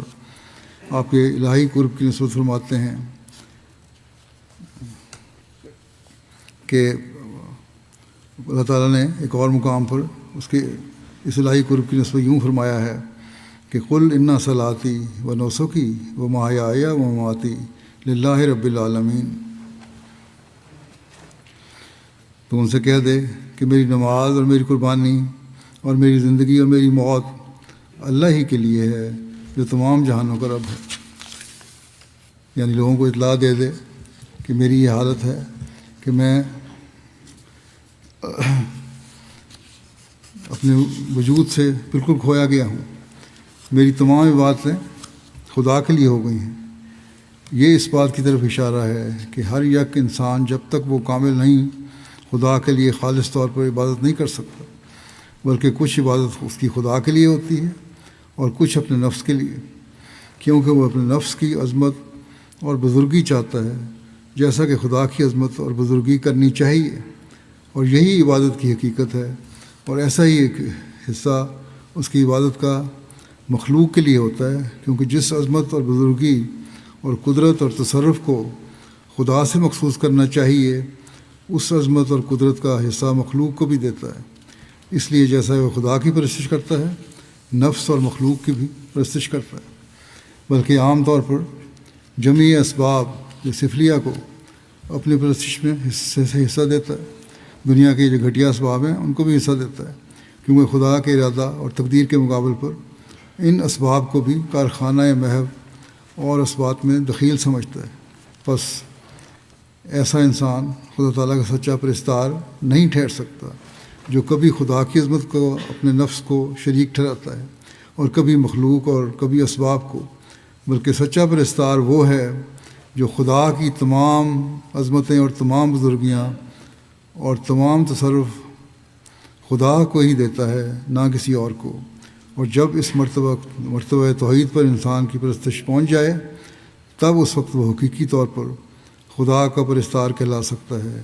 آپ کے الہی قرب کی نسبت فرماتے ہیں کہ اللہ تعالیٰ نے ایک اور مقام پر اس الہی قرب کی نسبت یوں فرمایا ہے کہ قل انا صلاتی و نسکی و محیای و مماتی للہ رب العالمین، تو ان سے کہہ دے کہ میری نماز اور میری قربانی اور میری زندگی اور میری موت اللہ ہی کے لیے ہے جو تمام جہانوں کا رب ہے۔ یعنی لوگوں کو اطلاع دے دے کہ میری یہ حالت ہے کہ میں اپنے وجود سے بالکل کھویا گیا ہوں، میری تمام عبادتیں خدا کے لیے ہو گئی ہیں۔ یہ اس بات کی طرف اشارہ ہے کہ ہر یک انسان جب تک وہ کامل نہیں خدا کے لیے خالص طور پر عبادت نہیں کر سکتا، بلکہ کچھ عبادت اس کی خدا کے لیے ہوتی ہے اور کچھ اپنے نفس کے لیے، کیونکہ وہ اپنے نفس کی عظمت اور بزرگی چاہتا ہے جیسا کہ خدا کی عظمت اور بزرگی کرنی چاہیے، اور یہی عبادت کی حقیقت ہے۔ اور ایسا ہی ایک حصہ اس کی عبادت کا مخلوق کے لیے ہوتا ہے، کیونکہ جس عظمت اور بزرگی اور قدرت اور تصرف کو خدا سے مخصوص کرنا چاہیے، اس عظمت اور قدرت کا حصہ مخلوق کو بھی دیتا ہے۔ اس لیے جیسا وہ خدا کی پرستش کرتا ہے، نفس اور مخلوق کی بھی پرستش کرتا ہے، بلکہ عام طور پر جمعی اسباب سفلیہ کو اپنی پرستش میں حصہ دیتا ہے، دنیا کے جو گھٹیا اسباب ہیں ان کو بھی حصہ دیتا ہے، کیونکہ خدا کے ارادہ اور تقدیر کے مقابل پر ان اسباب کو بھی کارخانہ محو اور اسباب میں دخیل سمجھتا ہے۔ پس ایسا انسان خدا تعالیٰ کا سچا پرستار نہیں ٹھہر سکتا جو کبھی خدا کی عظمت کو اپنے نفس کو شریک ٹھہراتا ہے اور کبھی مخلوق اور کبھی اسباب کو، بلکہ سچا پرستار وہ ہے جو خدا کی تمام عظمتیں اور تمام بزرگیاں اور تمام تصرف خدا کو ہی دیتا ہے، نہ کسی اور کو۔ اور جب اس مرتبہ توحید پر انسان کی پرستش پہنچ جائے، تب اس وقت وہ حقیقی طور پر خدا کا پرستار کہلا سکتا ہے۔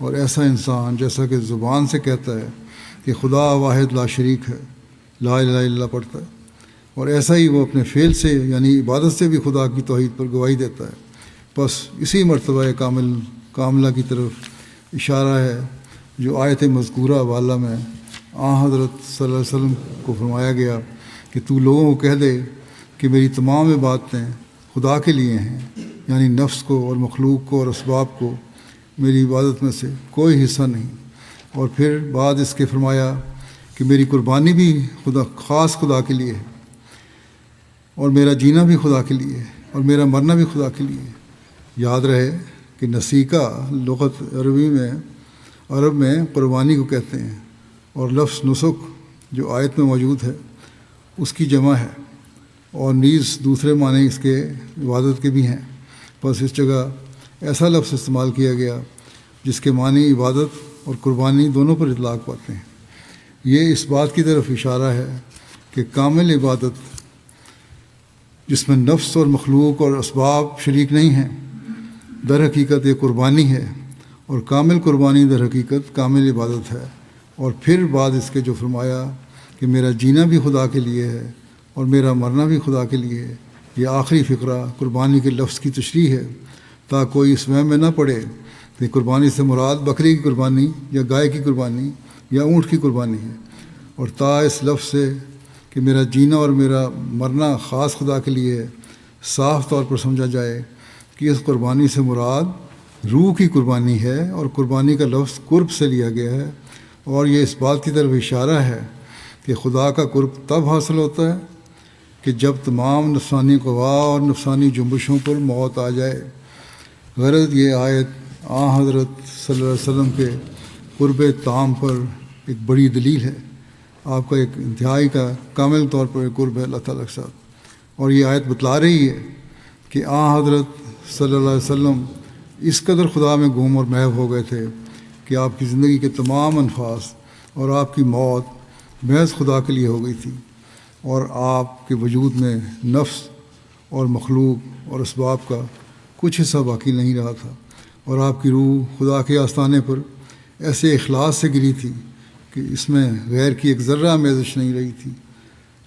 اور ایسا انسان جیسا کہ زبان سے کہتا ہے کہ خدا واحد لا شریک ہے، لا الہ الا اللہ پڑھتا ہے، اور ایسا ہی وہ اپنے فعل سے یعنی عبادت سے بھی خدا کی توحید پر گواہی دیتا ہے۔ بس اسی مرتبہ کاملہ کی طرف اشارہ ہے جو آیت مذکورہ والا میں حضرت صلی اللہ علیہ وسلم کو فرمایا گیا کہ تو لوگوں کو کہہ دے کہ میری تمام عبادتیں خدا کے لیے ہیں، یعنی نفس کو اور مخلوق کو اور اسباب کو میری عبادت میں سے کوئی حصہ نہیں۔ اور پھر بعد اس کے فرمایا کہ میری قربانی بھی خاص خدا کے لیے ہے، اور میرا جینا بھی خدا کے لیے ہے، اور میرا مرنا بھی خدا کے لیے ہے۔ یاد رہے کہ نسیکہ لغت عرب میں قربانی کو کہتے ہیں، اور لفظ نسک جو آیت میں موجود ہے اس کی جمع ہے، اور نیز دوسرے معنی اس کے عبادت کے بھی ہیں۔ بس اس جگہ ایسا لفظ استعمال کیا گیا جس کے معنی عبادت اور قربانی دونوں پر اطلاق پاتے ہیں۔ یہ اس بات کی طرف اشارہ ہے کہ کامل عبادت جس میں نفس اور مخلوق اور اسباب شریک نہیں ہیں در حقیقت یہ قربانی ہے، اور کامل قربانی در حقیقت کامل عبادت ہے۔ اور پھر بعد اس کے جو فرمایا کہ میرا جینا بھی خدا کے لیے ہے اور میرا مرنا بھی خدا کے لیے ہے، یہ آخری فقرہ قربانی کے لفظ کی تشریح ہے، تاکہ کوئی اس وہم میں نہ پڑے کہ قربانی سے مراد بکری کی قربانی یا گائے کی قربانی یا اونٹ کی قربانی ہے، اور تا اس لفظ سے کہ میرا جینا اور میرا مرنا خاص خدا کے لیے ہے صاف طور پر سمجھا جائے کہ اس قربانی سے مراد روح کی قربانی ہے، اور قربانی کا لفظ قرب سے لیا گیا ہے، اور یہ اس بات کی طرف اشارہ ہے کہ خدا کا قرب تب حاصل ہوتا ہے کہ جب تمام نفسانی قوا اور نفسانی جنبشوں پر موت آ جائے۔ غرض یہ آیت حضرت صلی اللہ علیہ وسلم کے قرب تام پر ایک بڑی دلیل ہے، آپ کا ایک انتہائی کا کامل طور پر ایک قرب ہے اللہ تعالیٰ کے ساتھ۔ اور یہ آیت بتلا رہی ہے کہ حضرت صلی اللہ علیہ وسلم اس قدر خدا میں گم اور محو ہو گئے تھے کہ آپ کی زندگی کے تمام انفاس اور آپ کی موت محض خدا کے لیے ہو گئی تھی، اور آپ کے وجود میں نفس اور مخلوق اور اسباب کا کچھ حصہ باقی نہیں رہا تھا، اور آپ کی روح خدا کے آستانے پر ایسے اخلاص سے گری تھی کہ اس میں غیر کی ایک ذرہ آمیزش نہیں رہی تھی۔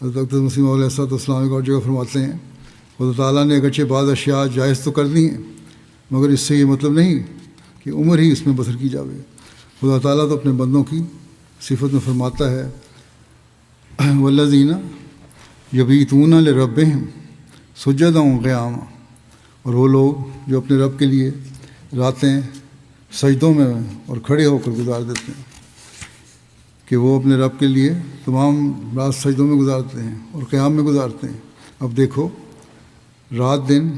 حضرت مسیح علیہ السلام ایک اور جگہ فرماتے ہیں خدا تعالیٰ نے اگرچہ بعض اشیاء جائز تو کر دی ہیں، مگر اس سے یہ مطلب نہیں کہ عمر ہی اس میں بسر کی جاوے۔ خدا تعالیٰ تو اپنے بندوں کی صفت میں فرماتا ہے والذین یبیتون لربہم سجدا وقیاما، اور وہ لوگ جو اپنے رب کے لیے راتیں سجدوں میں اور کھڑے ہو کر گزار دیتے ہیں، کہ وہ اپنے رب کے لیے تمام رات سجدوں میں گزارتے ہیں اور قیام میں گزارتے ہیں۔ اب دیکھو رات دن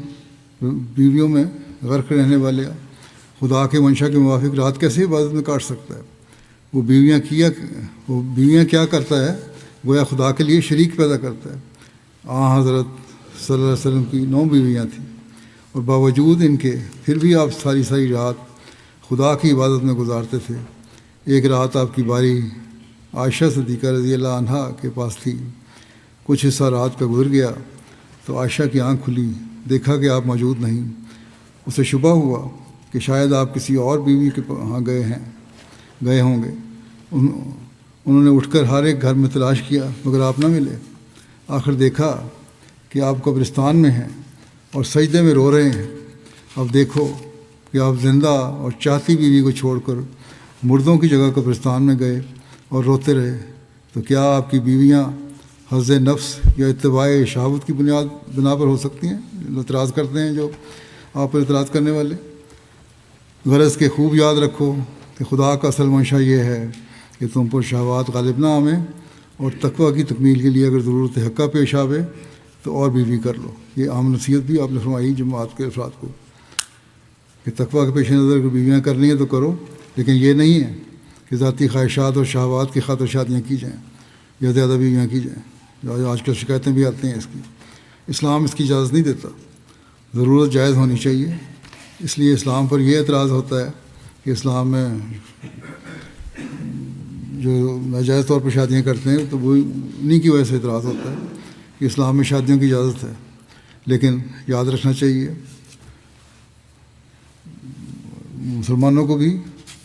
بیویوں میں غرق رہنے والے خدا کے منشا کے موافق رات کیسے عبادت میں کاٹ سکتا ہے؟ وہ بیویاں کیا کرتا ہے؟ گویا خدا کے لیے شریک پیدا کرتا ہے۔ حضرت صلی اللہ علیہ وسلم کی 9 بیویاں تھیں، اور باوجود ان کے پھر بھی آپ ساری رات خدا کی عبادت میں گزارتے تھے۔ ایک رات آپ کی باری عائشہ صدیقہ رضی اللہ عنہا کے پاس تھی۔ کچھ حصہ رات کا گزر گیا تو عائشہ کی آنکھ کھلی، دیکھا کہ آپ موجود نہیں۔ اسے شبہ ہوا کہ شاید آپ کسی اور بیوی کے ہاں گئے ہوں گے۔ انہوں نے اٹھ کر ہر ایک گھر میں تلاش کیا مگر آپ نہ ملے۔ آخر دیکھا کہ آپ قبرستان میں ہیں اور سجدے میں رو رہے ہیں۔ اب دیکھو کہ آپ زندہ اور چاہتی بیوی کو چھوڑ کر مردوں کی جگہ قبرستان میں گئے اور روتے رہے، تو کیا آپ کی بیویاں حظ نفس یا اتباع شہوت کی بنا پر ہو سکتی ہیں؟ اعتراض کرتے ہیں جو آپ پر اعتراض کرنے والے۔ غرض کے خوب یاد رکھو کہ خدا کا اصل منشا یہ ہے کہ تم پر شہوات غالب نہ آویں، اور تقوی کی تکمیل کے لیے اگر ضرورت حقہ پیش آوے تو اور بیوی کر لو۔ یہ عام نصیحت بھی آپ نے فرمائی جماعت کے افراد کو کہ تقوی کے پیش نظر اگر بیویاں کرنی ہیں تو کرو، لیکن یہ نہیں ہے کہ ذاتی خواہشات اور شہوات کی خاطر شادیاں کی جائیں یا زیادہ بیویاں کی جائیں۔ آج کل شکایتیں بھی آتی ہیں اس کی۔ اسلام اس کی اجازت نہیں دیتا، ضرورت جائز ہونی چاہیے۔ اس لیے اسلام پر یہ اعتراض ہوتا ہے کہ اسلام میں جو ناجائز طور پر شادیاں کرتے ہیں تو وہ انہیں کی وجہ سے اعتراض ہوتا ہے کہ اسلام میں شادیوں کی اجازت ہے۔ لیکن یاد رکھنا چاہیے مسلمانوں کو بھی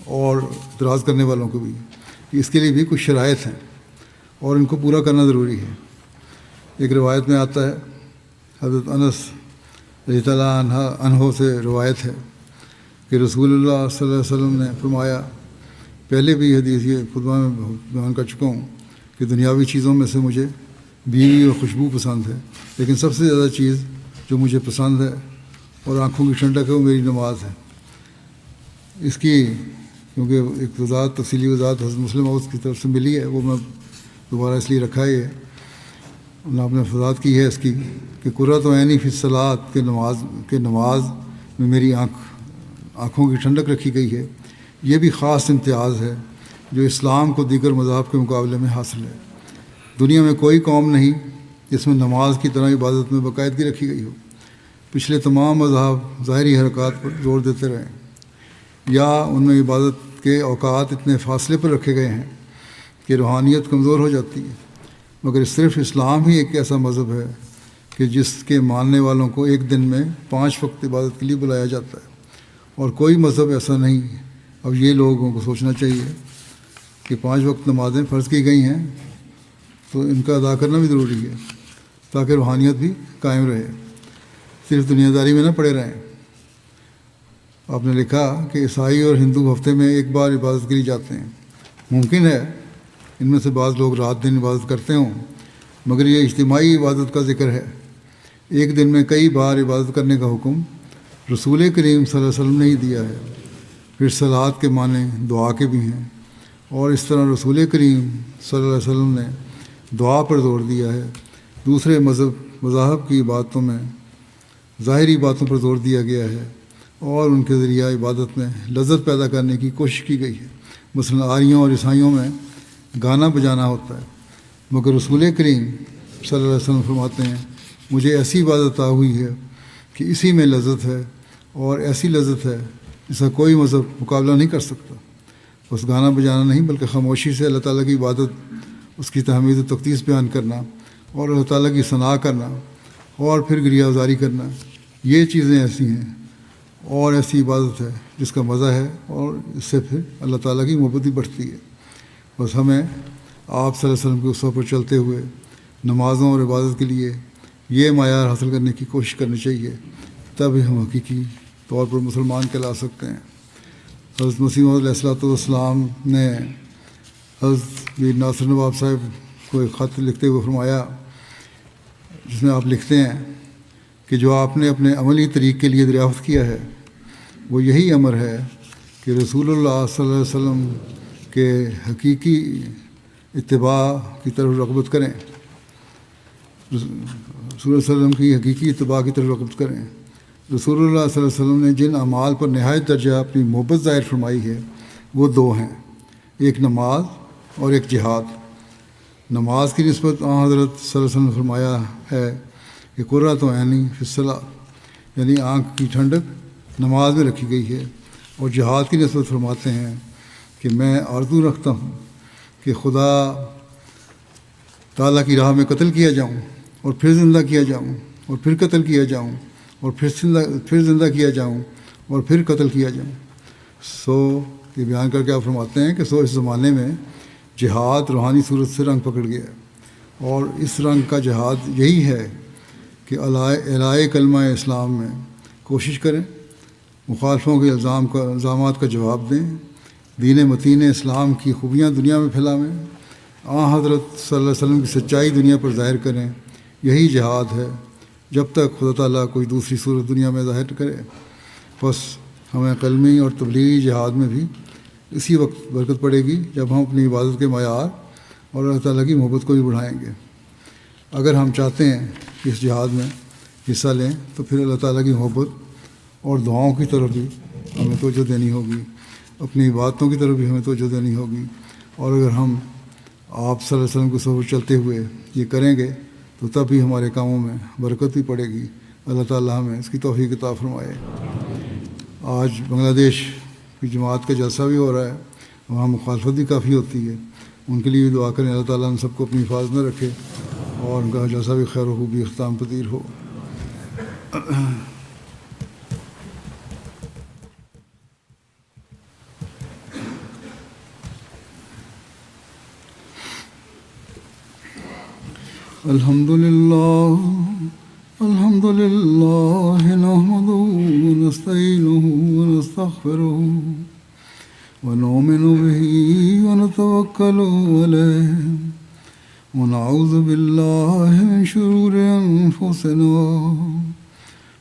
اور اعتراض کرنے والوں کو بھی کہ اس کے لیے بھی کچھ شرائط ہیں اور ان کو پورا کرنا ضروری ہے۔ ایک روایت میں آتا ہے، حضرت انس رضی اللہ عنہ سے روایت ہے کہ رسول اللہ صلی اللہ علیہ وسلم نے فرمایا، پہلے بھی حدیث یہ خطبہ میں بیان کر چکا ہوں کہ دنیاوی چیزوں میں سے مجھے بیوی اور خوشبو پسند ہے، لیکن سب سے زیادہ چیز جو مجھے پسند ہے اور آنکھوں کی ٹھنڈک ہے وہ میری نماز ہے۔ اس کی کیونکہ ایک وضاحت، تفصیلی وضاحت حضرت مسلم موعود کی طرف سے ملی ہے، وہ میں دوبارہ اس لیے رکھا ہے، آپ نے وضاحت کی ہے اس کی کہ قرۃ عینی فی الصلاۃ کہ نماز میں میری آنکھوں کی ٹھنڈک رکھی گئی ہے۔ یہ بھی خاص امتیاز ہے جو اسلام کو دیگر مذاہب کے مقابلے میں حاصل ہے۔ دنیا میں کوئی قوم نہیں جس میں نماز کی طرح عبادت میں باقاعدگی رکھی گئی ہو۔ پچھلے تمام مذاہب ظاہری حرکات پر زور دیتے رہے یا ان میں عبادت کے اوقات اتنے فاصلے پر رکھے گئے ہیں کہ روحانیت کمزور ہو جاتی ہے، مگر صرف اسلام ہی ایک ایسا مذہب ہے کہ جس کے ماننے والوں کو ایک دن میں 5 وقت عبادت کے لیے بلایا جاتا ہے، اور کوئی مذہب ایسا نہیں۔ اب یہ لوگوں کو سوچنا چاہیے کہ 5 وقت نمازیں فرض کی گئی ہیں تو ان کا ادا کرنا بھی ضروری ہے تاکہ روحانیت بھی قائم رہے، صرف دنیا داری میں نہ پڑے رہیں۔ آپ نے لکھا کہ عیسائی اور ہندو ہفتے میں ایک بار عبادت کے لیے جاتے ہیں۔ ممکن ہے ان میں سے بعض لوگ رات دن عبادت کرتے ہوں، مگر یہ اجتماعی عبادت کا ذکر ہے۔ ایک دن میں کئی بار عبادت کرنے کا حکم رسول کریم صلی اللہ علیہ وسلم نے ہی دیا ہے۔ پھر صلات کے معنی دعا کے بھی ہیں، اور اس طرح رسول کریم صلی اللہ علیہ وسلم نے دعا پر زور دیا ہے۔ دوسرے مذاہب کی عبادتوں میں ظاہری باتوں پر زور دیا گیا ہے اور ان کے ذریعہ عبادت میں لذت پیدا کرنے کی کوشش کی گئی ہے۔ مثلاً آریوں اور عیسائیوں میں گانا بجانا ہوتا ہے، مگر رسول کریم صلی اللہ علیہ وسلم فرماتے ہیں، مجھے ایسی عبادت عطا ہوئی ہے کہ اسی میں لذت ہے، اور ایسی لذت ہے جس کا کوئی مذہب مقابلہ نہیں کر سکتا۔ بس گانا بجانا نہیں بلکہ خاموشی سے اللہ تعالیٰ کی عبادت، اس کی تحمید و تقدیس بیان کرنا اور اللہ تعالیٰ کی ثنا کرنا اور پھر گریہ وزاری کرنا، یہ چیزیں ایسی ہیں اور ایسی عبادت ہے جس کا مزہ ہے، اور اس سے پھر اللہ تعالیٰ کی محبت بھی بڑھتی ہے۔ بس ہمیں آپ صلی اللہ علیہ وسلم کے اصول پر چلتے ہوئے نمازوں اور عبادت کے لیے یہ معیار حاصل کرنے کی کوشش کرنی چاہیے، تب ہی ہم حقیقی طور پر مسلمان کہلا سکتے ہیں۔ حضرت مسیح موعود علیہ الصلوۃ والسلام نے حضرت میر ناصر نواب صاحب کو ایک خط لکھتے ہوئے فرمایا، جس میں آپ لکھتے ہیں کہ جو آپ نے اپنے عملی طریق کے لیے دریافت کیا ہے وہ یہی امر ہے کہ رسول اللہ صلی اللہ علیہ وسلم کے حقیقی اتباع کی طرف رغبت کریں، رسول اللہ علیہ وسلم کی حقیقی اتباع کی طرف رغبت کریں۔ رسول اللہ صلی اللہ علیہ وسلم نے جن اعمال پر نہایت درجہ اپنی محبت ظاہر فرمائی ہے وہ 2 ہیں، ایک نماز اور ایک جہاد۔ نماز کی نسبت حضرت صلی اللہ علیہ وسلم نے فرمایا ہے کہ قرۃ عینی فی الصلاۃ، یعنی آنکھ کی ٹھنڈک نماز میں رکھی گئی ہے، اور جہاد کی نسبت فرماتے ہیں کہ میں آرزو رکھتا ہوں کہ خدا تعالیٰ کی راہ میں قتل کیا جاؤں اور پھر زندہ کیا جاؤں اور پھر قتل کیا جاؤں اور پھر زندہ کیا جاؤں اور پھر قتل کیا جاؤں۔ یہ بیان کر کے آپ فرماتے ہیں کہ اس زمانے میں جہاد روحانی صورت سے رنگ پکڑ گیا ہے، اور اس رنگ کا جہاد یہی ہے کہ اعلاء کلمہ اسلام میں کوشش کریں، مخالفوں کے الزامات کا جواب دیں، دین متین اسلام کی خوبیاں دنیا میں پھیلاویں، حضرت صلی اللہ علیہ وسلم کی سچائی دنیا پر ظاہر کریں۔ یہی جہاد ہے جب تک خدا تعالیٰ کوئی دوسری صورت دنیا میں ظاہر کرے۔ بس ہمیں قلمی اور تبلیغی جہاد میں بھی اسی وقت برکت پڑے گی جب ہم اپنی عبادت کے معیار اور اللہ تعالیٰ کی محبت کو بھی بڑھائیں گے۔ اگر ہم چاہتے ہیں کہ اس جہاد میں حصہ لیں تو پھر اللہ تعالیٰ کی محبت اور دعاؤں کی طرف بھی ہمیں توجہ دینی ہوگی، اپنی عبادتوں کی طرف بھی ہمیں توجہ دینی ہوگی، اور اگر ہم آپ صلی اللہ علیہ وسلم کے سفر چلتے ہوئے یہ کریں گے تو تب بھی ہمارے کاموں میں برکت بھی پڑے گی۔ اللہ تعالیٰ ہمیں اس کی توفیق عطا فرمائے۔ آج بنگلہ دیش کی جماعت کا جلسہ بھی ہو رہا ہے، وہاں مخالفت بھی کافی ہوتی ہے، ان کے لیے بھی دعا کریں اللہ تعالیٰ ہم سب کو اپنی حفاظت میں رکھے اور ان کا جلسہ بھی خیر و خوبی اختتام پذیر ہو۔ الحمد لله نحمده ونستعينه ونستغفره ونؤمن به ونتوكل عليه ونعوذ بالله من شرور أنفسنا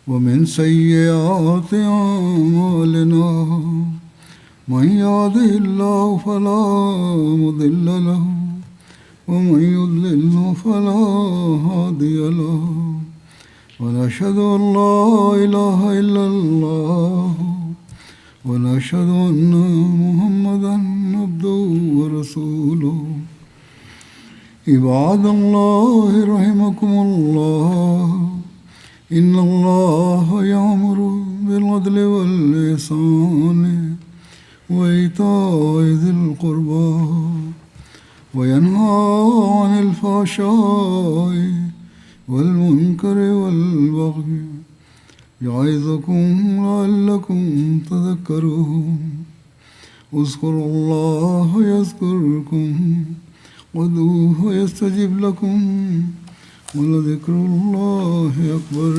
ومن سيئات أعمالنا من يهده الله فلا مضل له ومن يضلل فلا هادي له ونشهد أن لا إله إلا الله ونشهد أن محمدا عبده ورسوله عباد الله رحمكم الله إن الله يأمر بالعدل والإحسان وإيتاء ذي القربى وينهى عن الفحشاء والمنكر والبغي يعظكم لعلكم تذكرون اذكروا الله يذكركم وادعوه يستجب لكم ولذكر الله أكبر